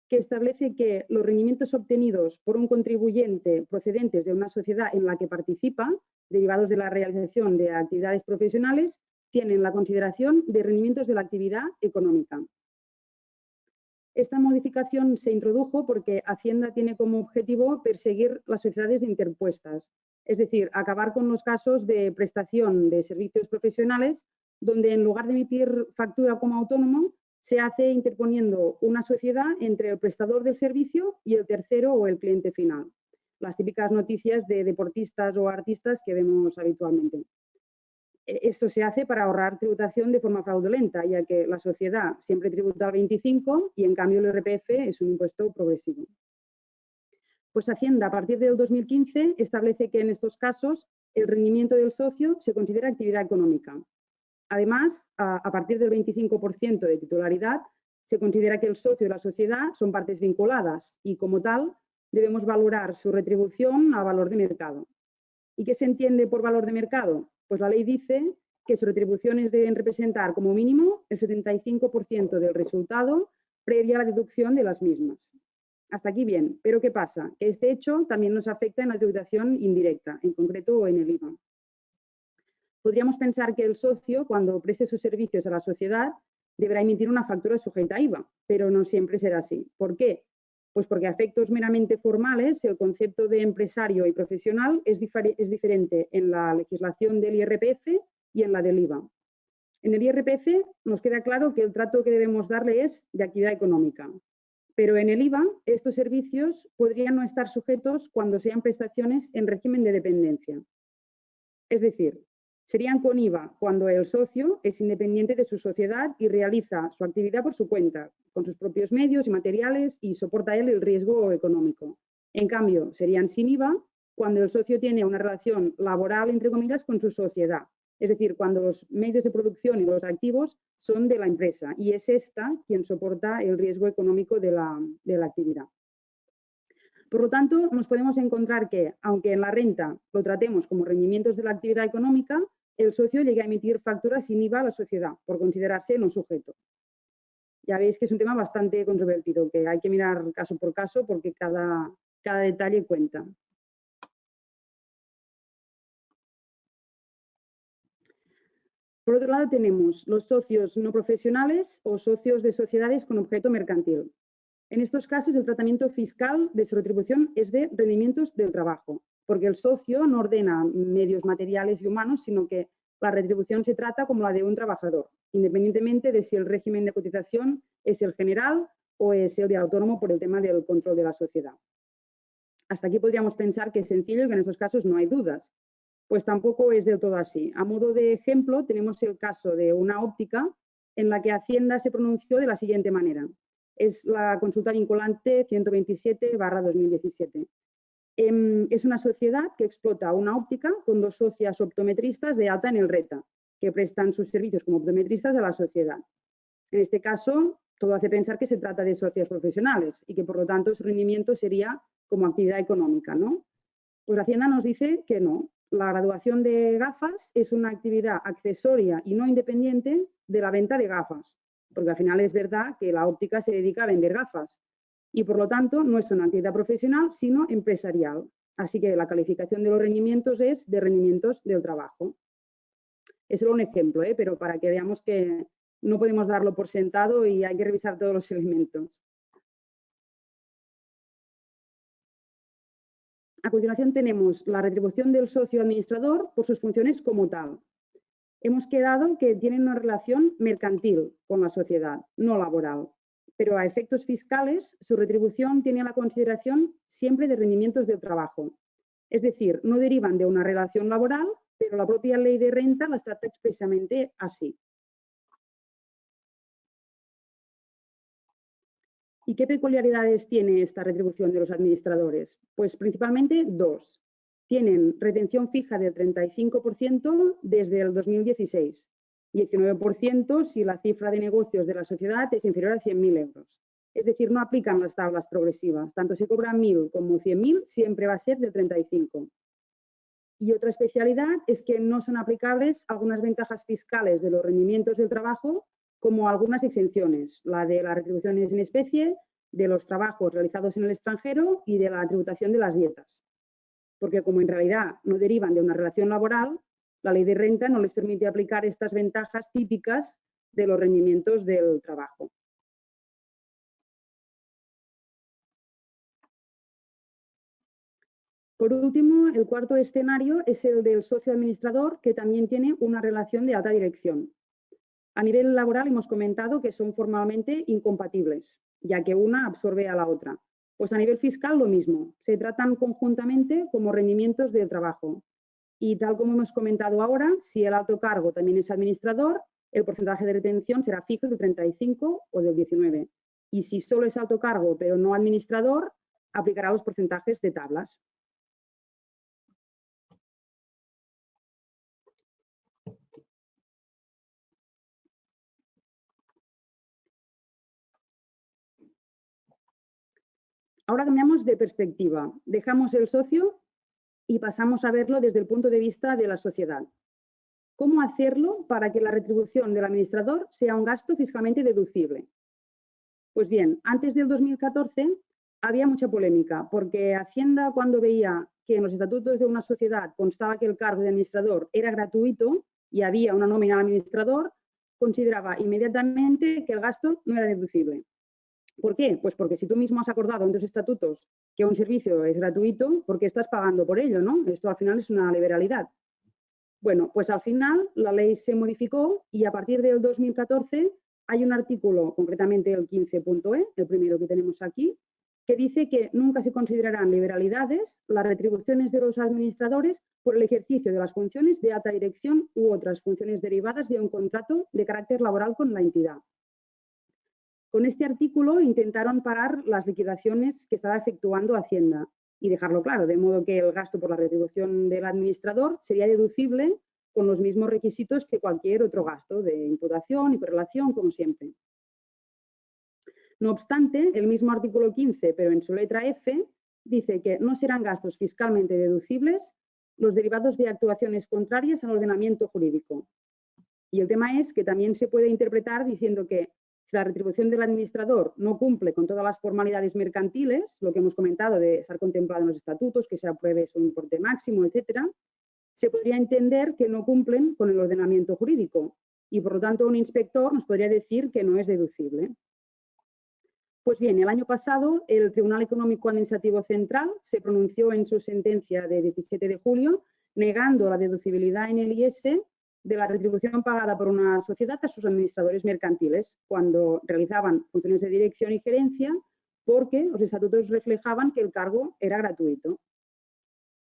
que establece que los rendimientos obtenidos por un contribuyente procedentes de una sociedad en la que participa, derivados de la realización de actividades profesionales, tienen la consideración de rendimientos de la actividad económica. Esta modificación se introdujo porque Hacienda tiene como objetivo perseguir las sociedades interpuestas, es decir, acabar con los casos de prestación de servicios profesionales donde en lugar de emitir factura como autónomo, se hace interponiendo una sociedad entre el prestador del servicio y el tercero o el cliente final. Las típicas noticias de deportistas o artistas que vemos habitualmente. Esto se hace para ahorrar tributación de forma fraudulenta, ya que la sociedad siempre tributa al 25% y en cambio el IRPF es un impuesto progresivo. Pues Hacienda, a partir del 2015, establece que en estos casos el rendimiento del socio se considera actividad económica. Además, a partir del 25% de titularidad, se considera que el socio y la sociedad son partes vinculadas y, como tal, debemos valorar su retribución a valor de mercado. ¿Y qué se entiende por valor de mercado? Pues la ley dice que sus retribuciones deben representar como mínimo el 75% del resultado previa a la deducción de las mismas. Hasta aquí bien, pero ¿qué pasa? Que este hecho también nos afecta en la tributación indirecta, en concreto en el IVA. Podríamos pensar que el socio, cuando preste sus servicios a la sociedad, deberá emitir una factura sujeta a IVA, pero no siempre será así. ¿Por qué? Pues porque a efectos meramente formales, el concepto de empresario y profesional es diferente en la legislación del IRPF y en la del IVA. En el IRPF nos queda claro que el trato que debemos darle es de actividad económica, pero en el IVA estos servicios podrían no estar sujetos cuando sean prestaciones en régimen de dependencia. Es decir, serían con IVA cuando el socio es independiente de su sociedad y realiza su actividad por su cuenta, con sus propios medios y materiales y soporta él el riesgo económico. En cambio, serían sin IVA cuando el socio tiene una relación laboral, entre comillas, con su sociedad. Es decir, cuando los medios de producción y los activos son de la empresa y es esta quien soporta el riesgo económico de la actividad. Por lo tanto, nos podemos encontrar que, aunque en la renta lo tratemos como rendimientos de la actividad económica, el socio llega a emitir facturas sin IVA a la sociedad por considerarse no sujeto. Ya veis que es un tema bastante controvertido, que hay que mirar caso por caso porque cada detalle cuenta. Por otro lado, tenemos los socios no profesionales o socios de sociedades con objeto mercantil. En estos casos, el tratamiento fiscal de su retribución es de rendimientos del trabajo, porque el socio no ordena medios materiales y humanos, sino que la retribución se trata como la de un trabajador, independientemente de si el régimen de cotización es el general o es el de autónomo por el tema del control de la sociedad. Hasta aquí podríamos pensar que es sencillo y que en estos casos no hay dudas. Pues tampoco es del todo así. A modo de ejemplo, tenemos el caso de una óptica en la que Hacienda se pronunció de la siguiente manera. Es la consulta vinculante 127/2017. Es una sociedad que explota una óptica con 2 socias optometristas de alta en el RETA, que prestan sus servicios como optometristas a la sociedad. En este caso, todo hace pensar que se trata de socias profesionales y que, por lo tanto, su rendimiento sería como actividad económica, ¿no? Pues Hacienda nos dice que no. La graduación de gafas es una actividad accesoria y no independiente de la venta de gafas, porque al final es verdad que la óptica se dedica a vender gafas y por lo tanto no es una actividad profesional, sino empresarial. Así que la calificación de los rendimientos es de rendimientos del trabajo. Es solo un ejemplo, pero para que veamos que no podemos darlo por sentado y hay que revisar todos los elementos. A continuación tenemos la retribución del socio administrador por sus funciones como tal. Hemos quedado que tienen una relación mercantil con la sociedad, no laboral, pero a efectos fiscales su retribución tiene la consideración siempre de rendimientos del trabajo. Es decir, no derivan de una relación laboral, pero la propia ley de renta las trata expresamente así. ¿Y qué peculiaridades tiene esta retribución de los administradores? Pues principalmente 2. Tienen retención fija del 35% desde el 2016, 19% si la cifra de negocios de la sociedad es inferior a 100.000 euros. Es decir, no aplican las tablas progresivas. Tanto si cobran 1.000 como 100.000, siempre va a ser del 35%. Y otra especialidad es que no son aplicables algunas ventajas fiscales de los rendimientos del trabajo, como algunas exenciones, la de las retribuciones en especie, de los trabajos realizados en el extranjero y de la tributación de las dietas. Porque como en realidad no derivan de una relación laboral, la ley de renta no les permite aplicar estas ventajas típicas de los rendimientos del trabajo. Por último, el cuarto escenario es el del socio administrador, que también tiene una relación de alta dirección. A nivel laboral hemos comentado que son formalmente incompatibles, ya que una absorbe a la otra. Pues a nivel fiscal lo mismo, se tratan conjuntamente como rendimientos del trabajo. Y tal como hemos comentado ahora, si el alto cargo también es administrador, el porcentaje de retención será fijo del 35 o del 19. Y si solo es alto cargo pero no administrador, aplicará los porcentajes de tablas. Ahora cambiamos de perspectiva, dejamos el socio y pasamos a verlo desde el punto de vista de la sociedad. ¿Cómo hacerlo para que la retribución del administrador sea un gasto fiscalmente deducible? Pues bien, antes del 2014 había mucha polémica, porque Hacienda, cuando veía que en los estatutos de una sociedad constaba que el cargo de administrador era gratuito y había una nómina al administrador, consideraba inmediatamente que el gasto no era deducible. ¿Por qué? Pues porque si tú mismo has acordado en tus estatutos que un servicio es gratuito, ¿por qué estás pagando por ello, no? Esto al final es una liberalidad. Bueno, pues al final la ley se modificó y a partir del 2014 hay un artículo, concretamente el 15.e, el primero que tenemos aquí, que dice que nunca se considerarán liberalidades las retribuciones de los administradores por el ejercicio de las funciones de alta dirección u otras funciones derivadas de un contrato de carácter laboral con la entidad. Con este artículo intentaron parar las liquidaciones que estaba efectuando Hacienda y dejarlo claro, de modo que el gasto por la retribución del administrador sería deducible con los mismos requisitos que cualquier otro gasto de imputación y correlación, como siempre. No obstante, el mismo artículo 15, pero en su letra F, dice que no serán gastos fiscalmente deducibles los derivados de actuaciones contrarias al ordenamiento jurídico. Y el tema es que también se puede interpretar diciendo que si la retribución del administrador no cumple con todas las formalidades mercantiles, lo que hemos comentado de estar contemplado en los estatutos, que se apruebe su importe máximo, etcétera, se podría entender que no cumplen con el ordenamiento jurídico y, por lo tanto, un inspector nos podría decir que no es deducible. Pues bien, el año pasado el Tribunal Económico Administrativo Central se pronunció en su sentencia de 17 de julio negando la deducibilidad en el IS de la retribución pagada por una sociedad a sus administradores mercantiles cuando realizaban funciones de dirección y gerencia, porque los estatutos reflejaban que el cargo era gratuito.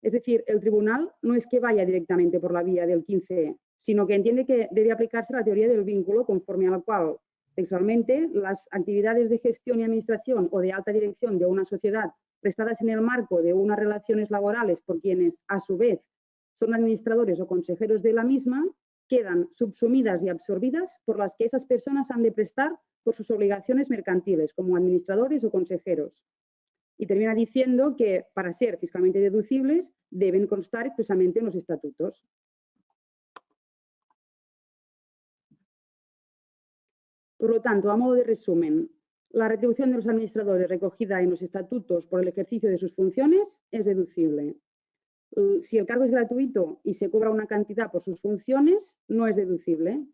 Es decir, el tribunal no es que vaya directamente por la vía del 15E, sino que entiende que debe aplicarse la teoría del vínculo, conforme a la cual, textualmente, las actividades de gestión y administración o de alta dirección de una sociedad prestadas en el marco de unas relaciones laborales por quienes, a su vez, son administradores o consejeros de la misma, quedan subsumidas y absorbidas por las que esas personas han de prestar por sus obligaciones mercantiles como administradores o consejeros. Y termina diciendo que para ser fiscalmente deducibles deben constar expresamente en los estatutos. Por lo tanto, a modo de resumen, la retribución de los administradores recogida en los estatutos por el ejercicio de sus funciones es deducible. Si el cargo es gratuito y se cobra una cantidad por sus funciones, no es deducible.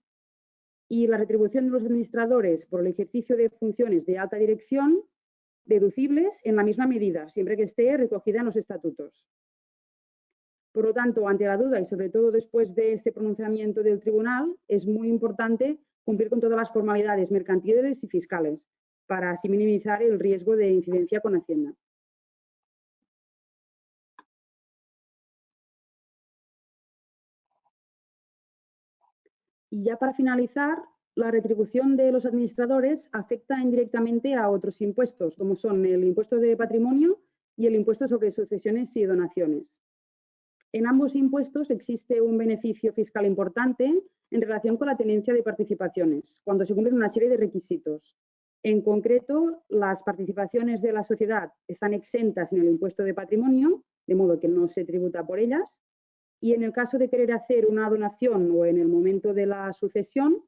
Y la retribución de los administradores por el ejercicio de funciones de alta dirección, deducibles en la misma medida, siempre que esté recogida en los estatutos. Por lo tanto, ante la duda y sobre todo después de este pronunciamiento del tribunal, es muy importante cumplir con todas las formalidades mercantiles y fiscales para así minimizar el riesgo de incidencia con Hacienda. Y ya para finalizar, la retribución de los administradores afecta indirectamente a otros impuestos, como son el impuesto de patrimonio y el impuesto sobre sucesiones y donaciones. En ambos impuestos existe un beneficio fiscal importante en relación con la tenencia de participaciones, cuando se cumplen una serie de requisitos. En concreto, las participaciones de la sociedad están exentas en el impuesto de patrimonio, de modo que no se tributa por ellas, y en el caso de querer hacer una donación o en el momento de la sucesión,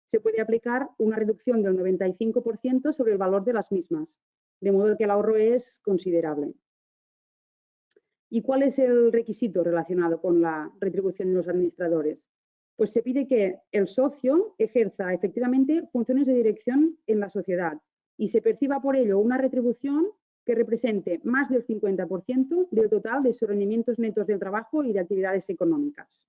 se puede aplicar una reducción del 95% sobre el valor de las mismas, de modo que el ahorro es considerable. ¿Y cuál es el requisito relacionado con la retribución de los administradores? Pues se pide que el socio ejerza efectivamente funciones de dirección en la sociedad y se perciba por ello una retribución que represente más del 50% del total de sus rendimientos netos del trabajo y de actividades económicas.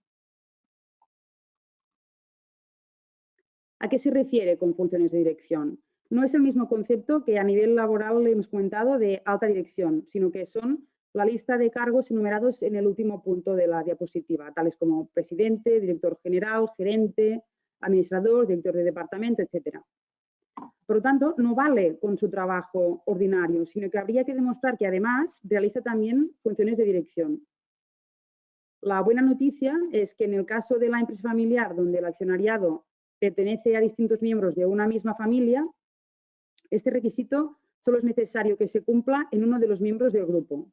¿A qué se refiere con funciones de dirección? No es el mismo concepto que a nivel laboral le hemos comentado de alta dirección, sino que son la lista de cargos enumerados en el último punto de la diapositiva, tales como presidente, director general, gerente, administrador, director de departamento, etc. Por lo tanto, no vale con su trabajo ordinario, sino que habría que demostrar que además realiza también funciones de dirección. La buena noticia es que en el caso de la empresa familiar, donde el accionariado pertenece a distintos miembros de una misma familia, este requisito solo es necesario que se cumpla en uno de los miembros del grupo.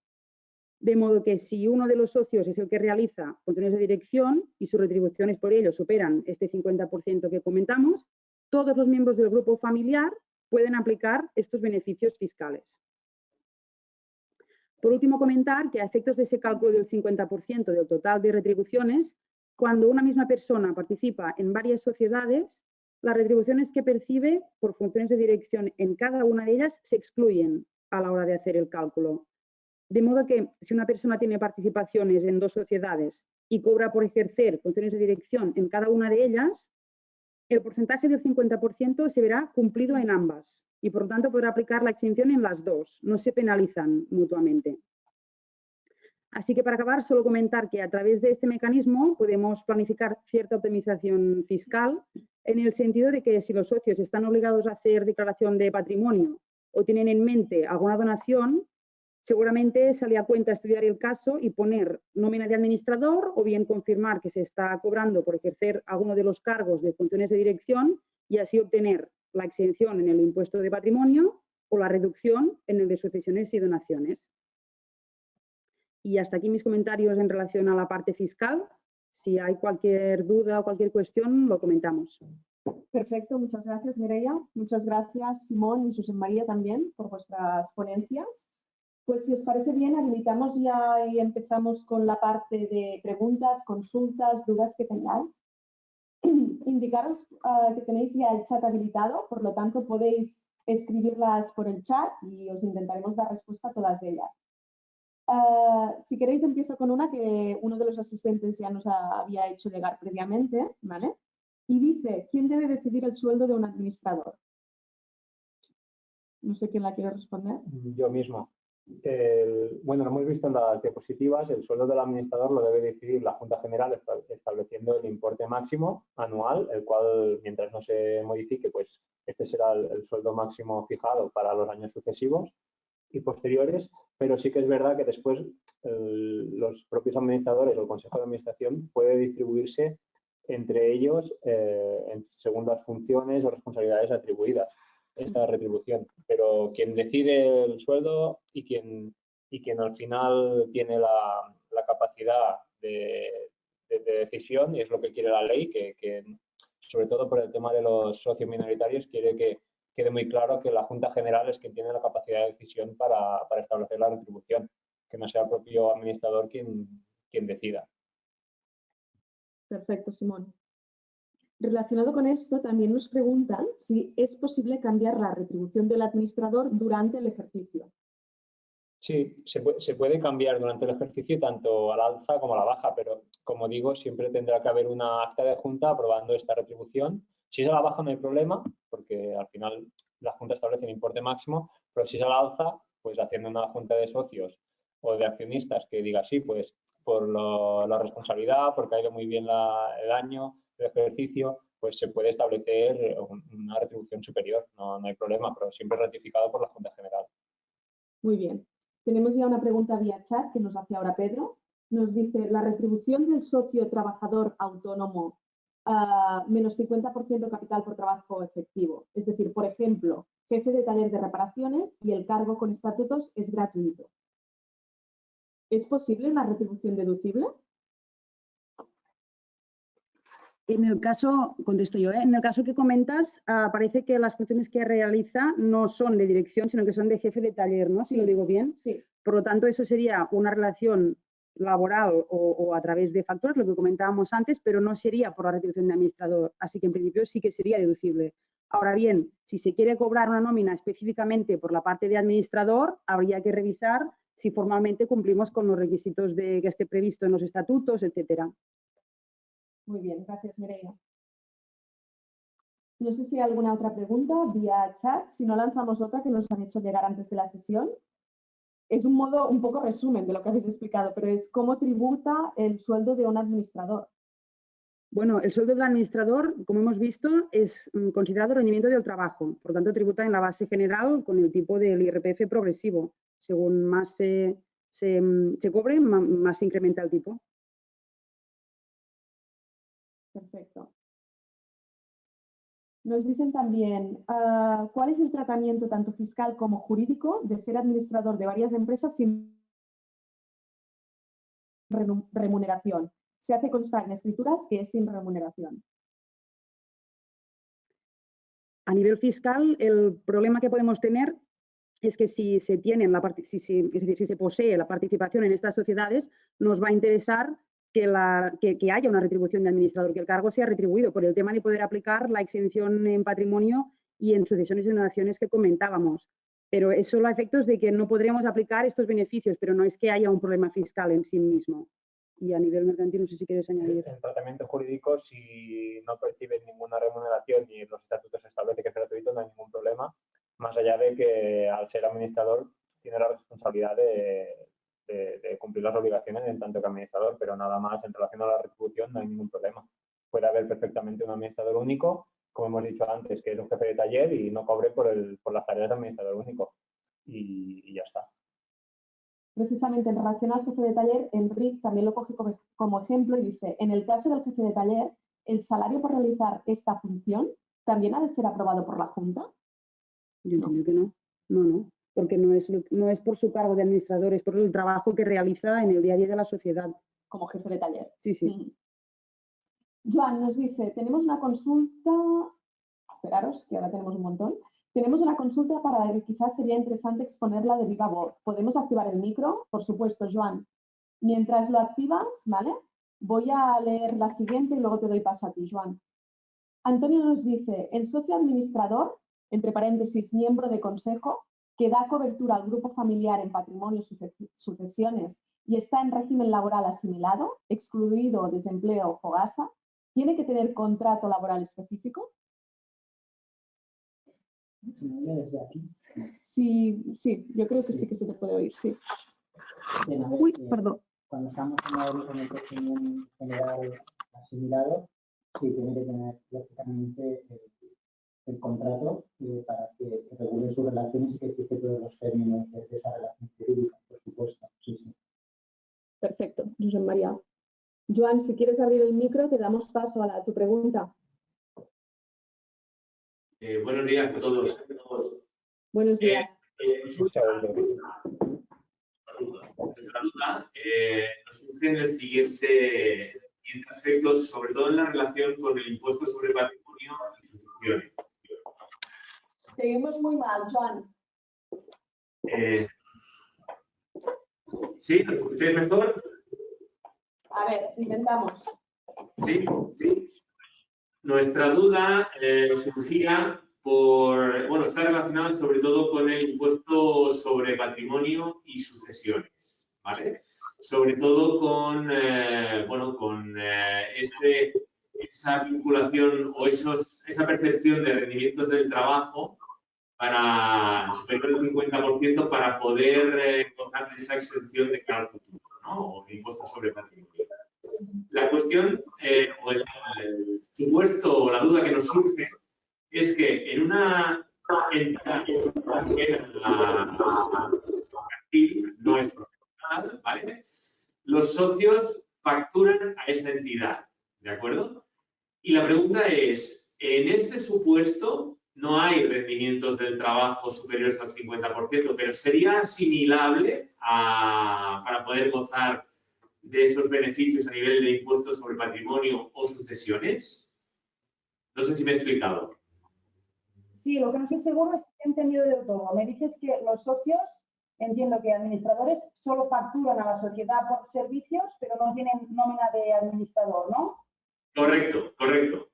De modo que si uno de los socios es el que realiza funciones de dirección y sus retribuciones por ello superan este 50% que comentamos, todos los miembros del grupo familiar pueden aplicar estos beneficios fiscales. Por último, comentar que a efectos de ese cálculo del 50% del total de retribuciones, cuando una misma persona participa en varias sociedades, las retribuciones que percibe por funciones de dirección en cada una de ellas se excluyen a la hora de hacer el cálculo. De modo que si una persona tiene participaciones en 2 sociedades y cobra por ejercer funciones de dirección en cada una de ellas, el porcentaje del 50% se verá cumplido en ambas y por lo tanto podrá aplicar la exención en las 2, no se penalizan mutuamente. Así que para acabar, solo comentar que a través de este mecanismo podemos planificar cierta optimización fiscal en el sentido de que si los socios están obligados a hacer declaración de patrimonio o tienen en mente alguna donación, seguramente sale a cuenta estudiar el caso y poner nómina de administrador o bien confirmar que se está cobrando por ejercer alguno de los cargos de funciones de dirección y así obtener la exención en el impuesto de patrimonio o la reducción en el de sucesiones y donaciones. Y hasta aquí mis comentarios en relación a la parte fiscal. Si hay cualquier duda o cualquier cuestión, lo comentamos. Perfecto, muchas gracias, Mireia. Muchas gracias, Simón y José María también por vuestras ponencias. Pues si os parece bien, habilitamos ya y empezamos con la parte de preguntas, consultas, dudas que tengáis. Indicaros que tenéis ya el chat habilitado, por lo tanto podéis escribirlas por el chat y os intentaremos dar respuesta a todas ellas. Si queréis empiezo con una que uno de los asistentes ya nos había hecho llegar previamente, ¿vale? Y dice, ¿quién debe decidir el sueldo de un administrador? No sé quién la quiere responder. Yo mismo. Bueno, lo hemos visto en las diapositivas, el sueldo del administrador lo debe decidir la Junta General estableciendo el importe máximo anual, el cual, mientras no se modifique, pues este será el sueldo máximo fijado para los años sucesivos y posteriores, pero sí que es verdad que después los propios administradores o el Consejo de Administración puede distribuirse entre ellos según las funciones o responsabilidades atribuidas esta retribución, pero quien decide el sueldo y quien al final tiene la capacidad de decisión, y es lo que quiere la ley, que sobre todo por el tema de los socios minoritarios quiere que quede muy claro que la Junta General es quien tiene la capacidad de decisión para establecer la retribución, que no sea el propio administrador quien decida. Perfecto, Simón. Relacionado con esto, también nos preguntan si es posible cambiar la retribución del administrador durante el ejercicio. Sí, se puede cambiar durante el ejercicio tanto al alza como a la baja, pero como digo, siempre tendrá que haber una acta de junta aprobando esta retribución. Si es a la baja no hay problema, porque al final la junta establece el importe máximo, pero si es a la alza, pues haciendo una junta de socios o de accionistas que diga sí, pues por la responsabilidad, porque ha ido muy bien el año, el ejercicio, pues se puede establecer una retribución superior, no hay problema, pero siempre ratificado por la Junta General. Muy bien. Tenemos ya una pregunta vía chat que nos hace ahora Pedro. Nos dice, la retribución del socio trabajador autónomo menos 50% capital por trabajo efectivo. Es decir, por ejemplo, jefe de taller de reparaciones y el cargo con estatutos es gratuito. ¿Es posible una retribución deducible? En el caso, contesto yo, en el caso que comentas, parece que las funciones que realiza no son de dirección, sino que son de jefe de taller, ¿no? Si lo digo bien. Sí. Por lo tanto, eso sería una relación laboral o a través de facturas, lo que comentábamos antes, pero no sería por la retribución de administrador. Así que en principio sí que sería deducible. Ahora bien, si se quiere cobrar una nómina específicamente por la parte de administrador, habría que revisar si formalmente cumplimos con los requisitos que esté previsto en los estatutos, etcétera. Muy bien, gracias, Mireia. No sé si hay alguna otra pregunta vía chat. Si no, lanzamos otra que nos han hecho llegar antes de la sesión. Es un modo un poco resumen de lo que habéis explicado, pero es cómo tributa el sueldo de un administrador. Bueno, el sueldo del administrador, como hemos visto, es considerado rendimiento del trabajo. Por tanto, tributa en la base general con el tipo del IRPF progresivo. Según más se cobre, más se incrementa el tipo. Perfecto. Nos dicen también, ¿cuál es el tratamiento tanto fiscal como jurídico de ser administrador de varias empresas sin remuneración? Se hace constar en escrituras que es sin remuneración. A nivel fiscal, el problema que podemos tener es que si se posee la participación en estas sociedades, nos va a interesar que haya una retribución de administrador, que el cargo sea retribuido por el tema de poder aplicar la exención en patrimonio y en sucesiones y donaciones que comentábamos. Pero es solo a efectos de que no podremos aplicar estos beneficios, pero no es que haya un problema fiscal en sí mismo. Y a nivel mercantil, no sé si quieres añadir. El tratamiento jurídico, si no perciben ninguna remuneración y los estatutos establece que es gratuito, no hay ningún problema, más allá de que al ser administrador tiene la responsabilidad de cumplir las obligaciones en tanto que administrador, pero nada más en relación a la retribución no hay ningún problema. Puede haber perfectamente un administrador único, como hemos dicho antes, que es un jefe de taller y no cobre por las tareas de administrador único. Y ya está. Precisamente en relación al jefe de taller, Enric también lo coge como ejemplo y dice, en el caso del jefe de taller, ¿el salario por realizar esta función también ha de ser aprobado por la Junta? Yo entiendo que no. No. porque no es por su cargo de administrador, es por el trabajo que realiza en el día a día de la sociedad. Como jefe de taller. Sí, sí. Joan nos dice, tenemos una consulta, esperaros que ahora tenemos un montón, tenemos una consulta para la que quizás sería interesante exponerla de viva voz. ¿Podemos activar el micro? Por supuesto, Joan. Mientras lo activas, ¿vale? Voy a leer la siguiente y luego te doy paso a ti, Joan. Antonio nos dice, el socio administrador, entre paréntesis, miembro de consejo, que da cobertura al grupo familiar en patrimonio, sucesiones y está en régimen laboral asimilado, excluido desempleo o fogasa, ¿tiene que tener contrato laboral específico? ¿Se me oye desde aquí? Sí, yo creo que sí que se te puede oír, sí. Bien, a ver, Uy, perdón. Cuando estamos en el régimen general asimilado, sí tiene que tener lógicamente el contrato para que regule sus relaciones y que fije todos los términos de esa relación jurídica, por supuesto. Sí, sí. Perfecto, Josep María. Joan, si quieres abrir el micro, te damos paso a tu pregunta. Buenos días a todos. Buenos días. Nuestra duda nos surgen el siguiente aspectos, sobre todo en la relación con el impuesto sobre patrimonio y sucesiones. Te oímos muy mal, Joan. ¿Sí? ¿Me escucháis mejor? A ver, intentamos. Sí, sí. Nuestra duda surgía bueno, está relacionada sobre todo con el impuesto sobre patrimonio y sucesiones, ¿vale? Sobre todo con, esa vinculación o esa percepción de rendimientos del trabajo para superior al 50% para poder gozar de esa exención de cara al futuro, ¿no? O de impuesto sobre patrimonio. La cuestión o el supuesto o la duda que nos surge es que en una entidad que no es profesional, ¿vale? Los socios facturan a esa entidad, ¿de acuerdo? Y la pregunta es, en este supuesto no hay rendimientos del trabajo superiores al 50%, pero ¿sería asimilable para poder gozar de esos beneficios a nivel de impuestos sobre patrimonio o sucesiones? No sé si me he explicado. Sí, lo que no estoy seguro es que he entendido del todo. Me dices que los socios, entiendo que administradores, solo facturan a la sociedad por servicios, pero no tienen nómina de administrador, ¿no? Correcto, correcto.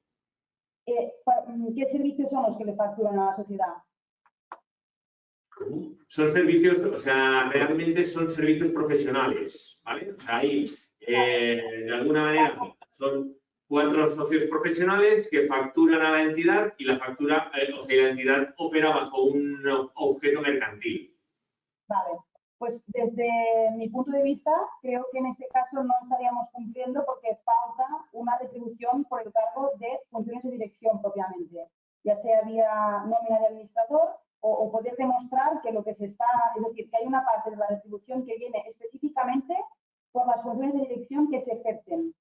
¿Qué servicios son los que le facturan a la sociedad? Son servicios, o sea, realmente son servicios profesionales, ¿vale? O sea, ahí, de alguna manera, son 4 socios profesionales que facturan a la entidad y la factura, o sea, la entidad opera bajo un objeto mercantil. Vale, pues desde mi punto de vista, creo que en este caso no estaríamos cumpliendo porque falta una retribución por el cargo de funciones de dirección propiamente, ya sea vía nómina de administrador o poder demostrar que lo que se está, es decir, que hay una parte de la retribución que viene específicamente por las funciones de dirección que se ejercen.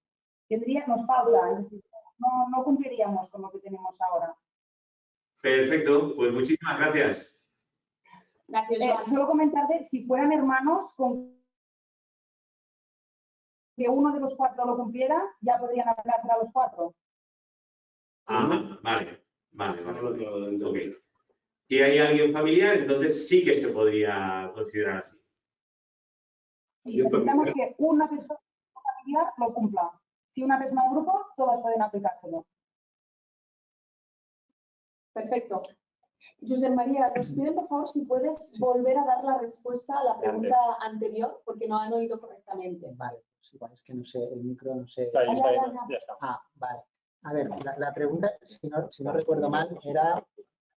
Nos falta, es decir, no cumpliríamos con lo que tenemos ahora. Perfecto, pues muchísimas gracias. Gracias, Joan. Solo comentarte, si fueran hermanos, con que uno de los 4 lo cumpliera, ya podrían aplicarse a los 4. Ah, vale. Okay. Si hay alguien familiar, entonces sí que se podría considerar así. Necesitamos que una persona familiar lo cumpla. Si una persona de grupo, todas pueden aplicárselo. Perfecto. Josep María, nos piden por favor si puedes volver a dar la respuesta a la pregunta anterior porque no han oído correctamente. Vale, pues igual es que no sé, el micro no sé. Está ahí, ya está. Ah, vale. A ver, la pregunta, si no recuerdo mal, era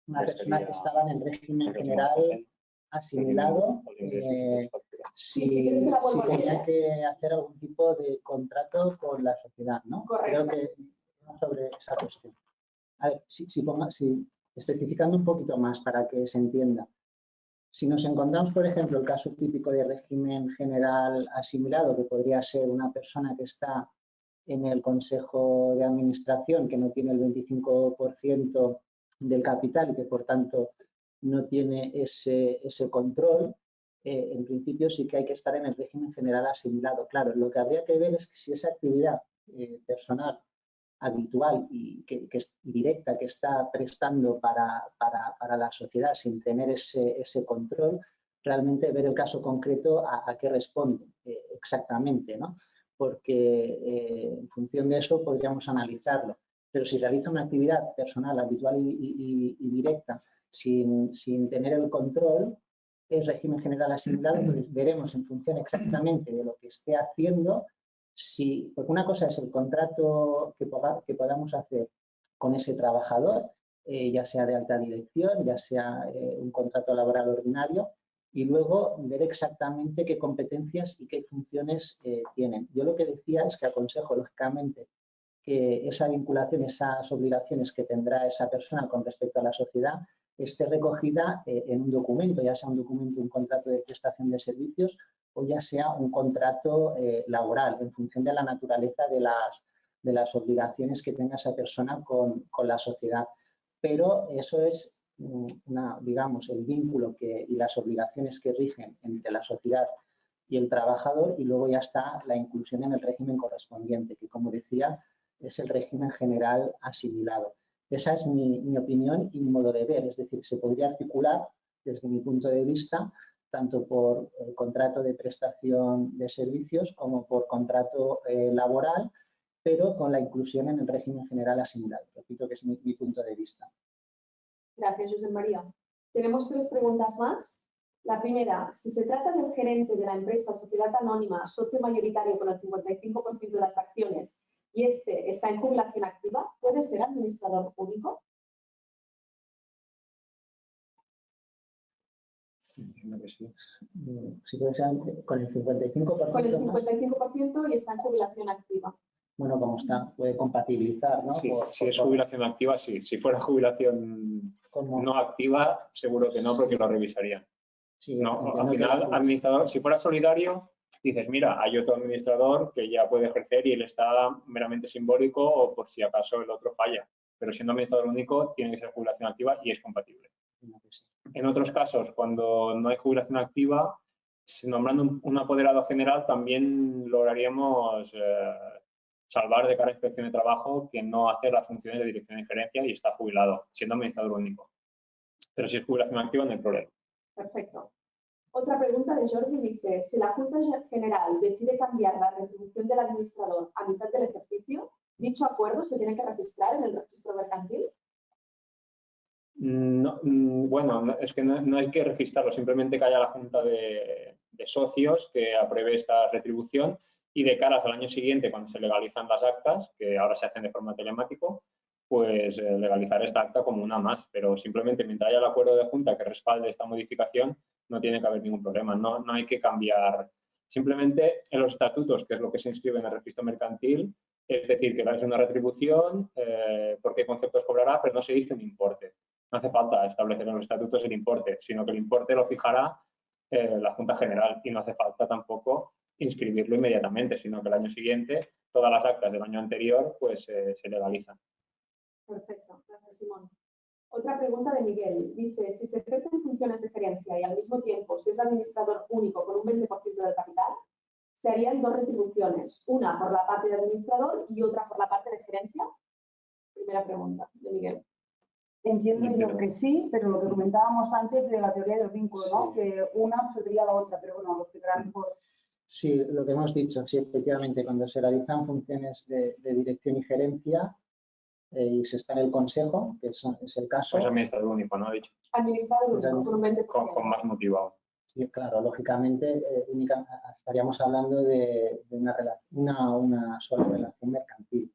una persona que estaba en el régimen general asimilado, si tenía que hacer algún tipo de contrato con la sociedad, ¿no? Correcto. Creo que sobre esa cuestión. A ver, especificando un poquito más para que se entienda. Si nos encontramos, por ejemplo, el caso típico de régimen general asimilado, que podría ser una persona que está en el consejo de administración, que no tiene el 25% del capital y que, por tanto, no tiene ese control, en principio sí que hay que estar en el régimen general asimilado. Claro, lo que habría que ver es que si esa actividad personal habitual y directa que está prestando para la sociedad sin tener ese control, realmente ver el caso concreto a qué responde exactamente, ¿no? Porque en función de eso podríamos analizarlo. Pero si realiza una actividad personal habitual y directa sin tener el control, es régimen general asimilado, entonces veremos en función exactamente de lo que esté haciendo, porque una cosa es el contrato que podamos hacer con ese trabajador, ya sea de alta dirección, ya sea un contrato laboral ordinario, y luego ver exactamente qué competencias y qué funciones tienen. Yo lo que decía es que aconsejo, lógicamente, que esa vinculación, esas obligaciones que tendrá esa persona con respecto a la sociedad esté recogida en un documento, ya sea un documento, un contrato de prestación de servicios o ya sea un contrato laboral, en función de la naturaleza de las obligaciones que tenga esa persona con la sociedad. Pero eso es, digamos, el vínculo y las obligaciones que rigen entre la sociedad y el trabajador, y luego ya está la inclusión en el régimen correspondiente, que, como decía, es el régimen general asimilado. Esa es mi opinión y mi modo de ver, es decir, se podría articular, desde mi punto de vista, tanto por contrato de prestación de servicios como por contrato laboral, pero con la inclusión en el régimen general asimilado. Repito que es mi punto de vista. Gracias, Josep María. Tenemos 3 preguntas más. La primera, si se trata del gerente de la empresa sociedad anónima, socio mayoritario con el 55% de las acciones, y este está en jubilación activa, ¿puede ser administrador único? Entiendo que sí. Sí puede ser con el 55%. Con el 55% y está en jubilación activa. Bueno, como está, puede compatibilizar, ¿no? Sí, si es jubilación activa, sí. Si fuera jubilación no activa, seguro que no, porque lo revisarían. Sí, no, al final, administrador, si fuera solidario, dices, mira, hay otro administrador que ya puede ejercer y él está meramente simbólico o por si acaso el otro falla. Pero siendo administrador único, tiene que ser jubilación activa y es compatible. En otros casos, cuando no hay jubilación activa, nombrando un apoderado general, también lograríamos salvar de cara a inspección de trabajo que no hace las funciones de dirección y gerencia y está jubilado, siendo administrador único. Pero si es jubilación activa, no hay problema. Perfecto. Otra pregunta de Jordi dice, si la Junta General decide cambiar la retribución del administrador a mitad del ejercicio, ¿dicho acuerdo se tiene que registrar en el registro mercantil? No, bueno, es que no hay que registrarlo, simplemente que haya la Junta de Socios que apruebe esta retribución y de cara al año siguiente, cuando se legalizan las actas, que ahora se hacen de forma telemático, pues legalizar esta acta como una más, pero simplemente mientras haya el acuerdo de Junta que respalde esta modificación, no tiene que haber ningún problema, no hay que cambiar. Simplemente en los estatutos, que es lo que se inscribe en el registro mercantil, es decir, que es una retribución, por qué conceptos cobrará, pero no se dice un importe. No hace falta establecer en los estatutos el importe, sino que el importe lo fijará la Junta General y no hace falta tampoco inscribirlo inmediatamente, sino que el año siguiente todas las actas del año anterior pues se legalizan. Perfecto, gracias Simón. Otra pregunta de Miguel. Dice, si se ejercen funciones de gerencia y al mismo tiempo si es administrador único con un 20% del capital, se harían 2 retribuciones, una por la parte de administrador y otra por la parte de gerencia. Primera pregunta de Miguel. Entiendo yo que sí, pero lo que comentábamos antes de la teoría del vínculo, ¿no? Sí. Que una absorbería a la otra, pero bueno, lo explicarán por... Sí, lo que hemos dicho, sí, efectivamente, cuando se realizan funciones de dirección y gerencia y se está en el consejo, que es el caso. Pues administrador único, ¿no? Ha dicho. Administrador único, con un 20%. Con más motivado. Sí, claro, lógicamente estaríamos hablando de una sola relación mercantil.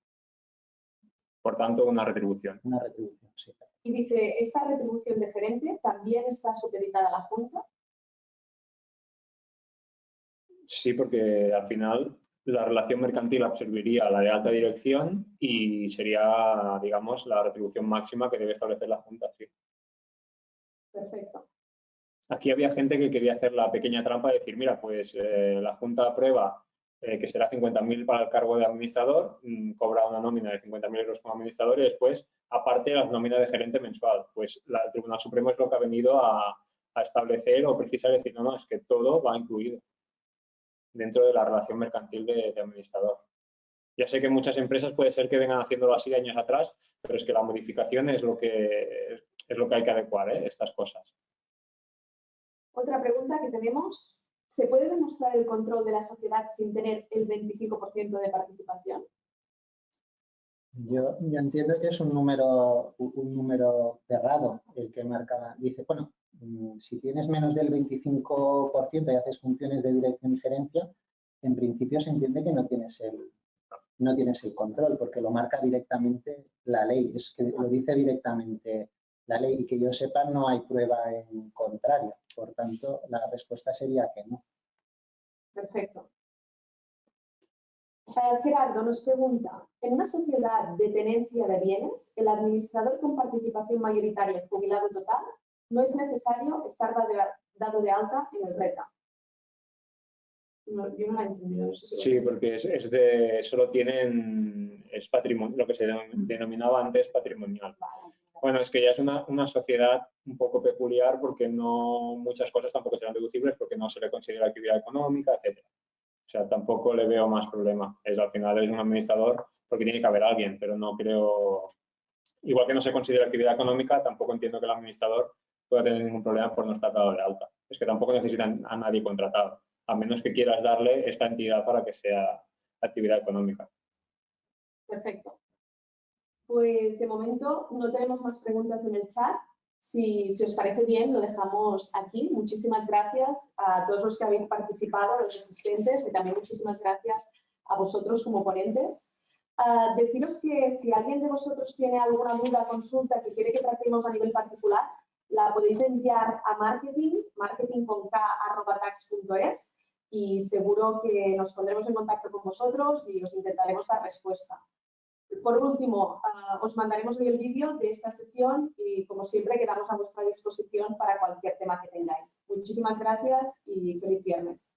Por tanto, una retribución. Una retribución, sí. Y dice, ¿esta retribución de gerente también está supeditada a la Junta? Sí, porque al final la relación mercantil absorbería la de alta dirección y sería, digamos, la retribución máxima que debe establecer la Junta, sí. Perfecto. Aquí había gente que quería hacer la pequeña trampa de decir, mira, pues la Junta aprueba que será 50.000 para el cargo de administrador, cobra una nómina de 50.000 euros como administrador y después aparte de la nómina de gerente mensual. Pues el Tribunal Supremo es lo que ha venido a establecer o precisar decir, no, es que todo va incluido dentro de la relación mercantil de administrador. Ya sé que muchas empresas puede ser que vengan haciéndolo así años atrás, pero es que la modificación es lo que hay que adecuar, estas cosas. Otra pregunta que tenemos, ¿se puede demostrar el control de la sociedad sin tener el 25% de participación? Yo entiendo que es un número cerrado el que marca. Dice, bueno, si tienes menos del 25% y haces funciones de dirección y gerencia, en principio se entiende que no tienes el control, porque lo marca directamente la ley. Es que lo dice directamente la ley y que yo sepa no hay prueba en contrario. Por tanto, la respuesta sería que no. Perfecto. Gerardo nos pregunta, en una sociedad de tenencia de bienes, el administrador con participación mayoritaria y jubilado total, no es necesario estar dado de alta en el RETA. No, yo no la he entendido. No sé si sí, porque solo tienen, es patrimonio, lo que se denominaba antes patrimonial. Bueno, es que ya es una sociedad un poco peculiar porque no muchas cosas tampoco serán deducibles porque no se le considera actividad económica, etc. O sea, tampoco le veo más problema. Al final es un administrador porque tiene que haber alguien, pero no creo... Igual que no se considera actividad económica, tampoco entiendo que el administrador pueda tener ningún problema por no estar dado de alta. Es que tampoco necesitan a nadie contratado, a menos que quieras darle esta entidad para que sea actividad económica. Perfecto. Pues de momento no tenemos más preguntas en el chat. Si os parece bien, lo dejamos aquí. Muchísimas gracias a todos los que habéis participado, a los asistentes, y también muchísimas gracias a vosotros como ponentes. Deciros que si alguien de vosotros tiene alguna duda, consulta que quiere que tratemos a nivel particular, la podéis enviar a marketing@tax.es y seguro que nos pondremos en contacto con vosotros y os intentaremos dar respuesta. Por último, os mandaremos hoy el vídeo de esta sesión y, como siempre, quedamos a vuestra disposición para cualquier tema que tengáis. Muchísimas gracias y feliz viernes.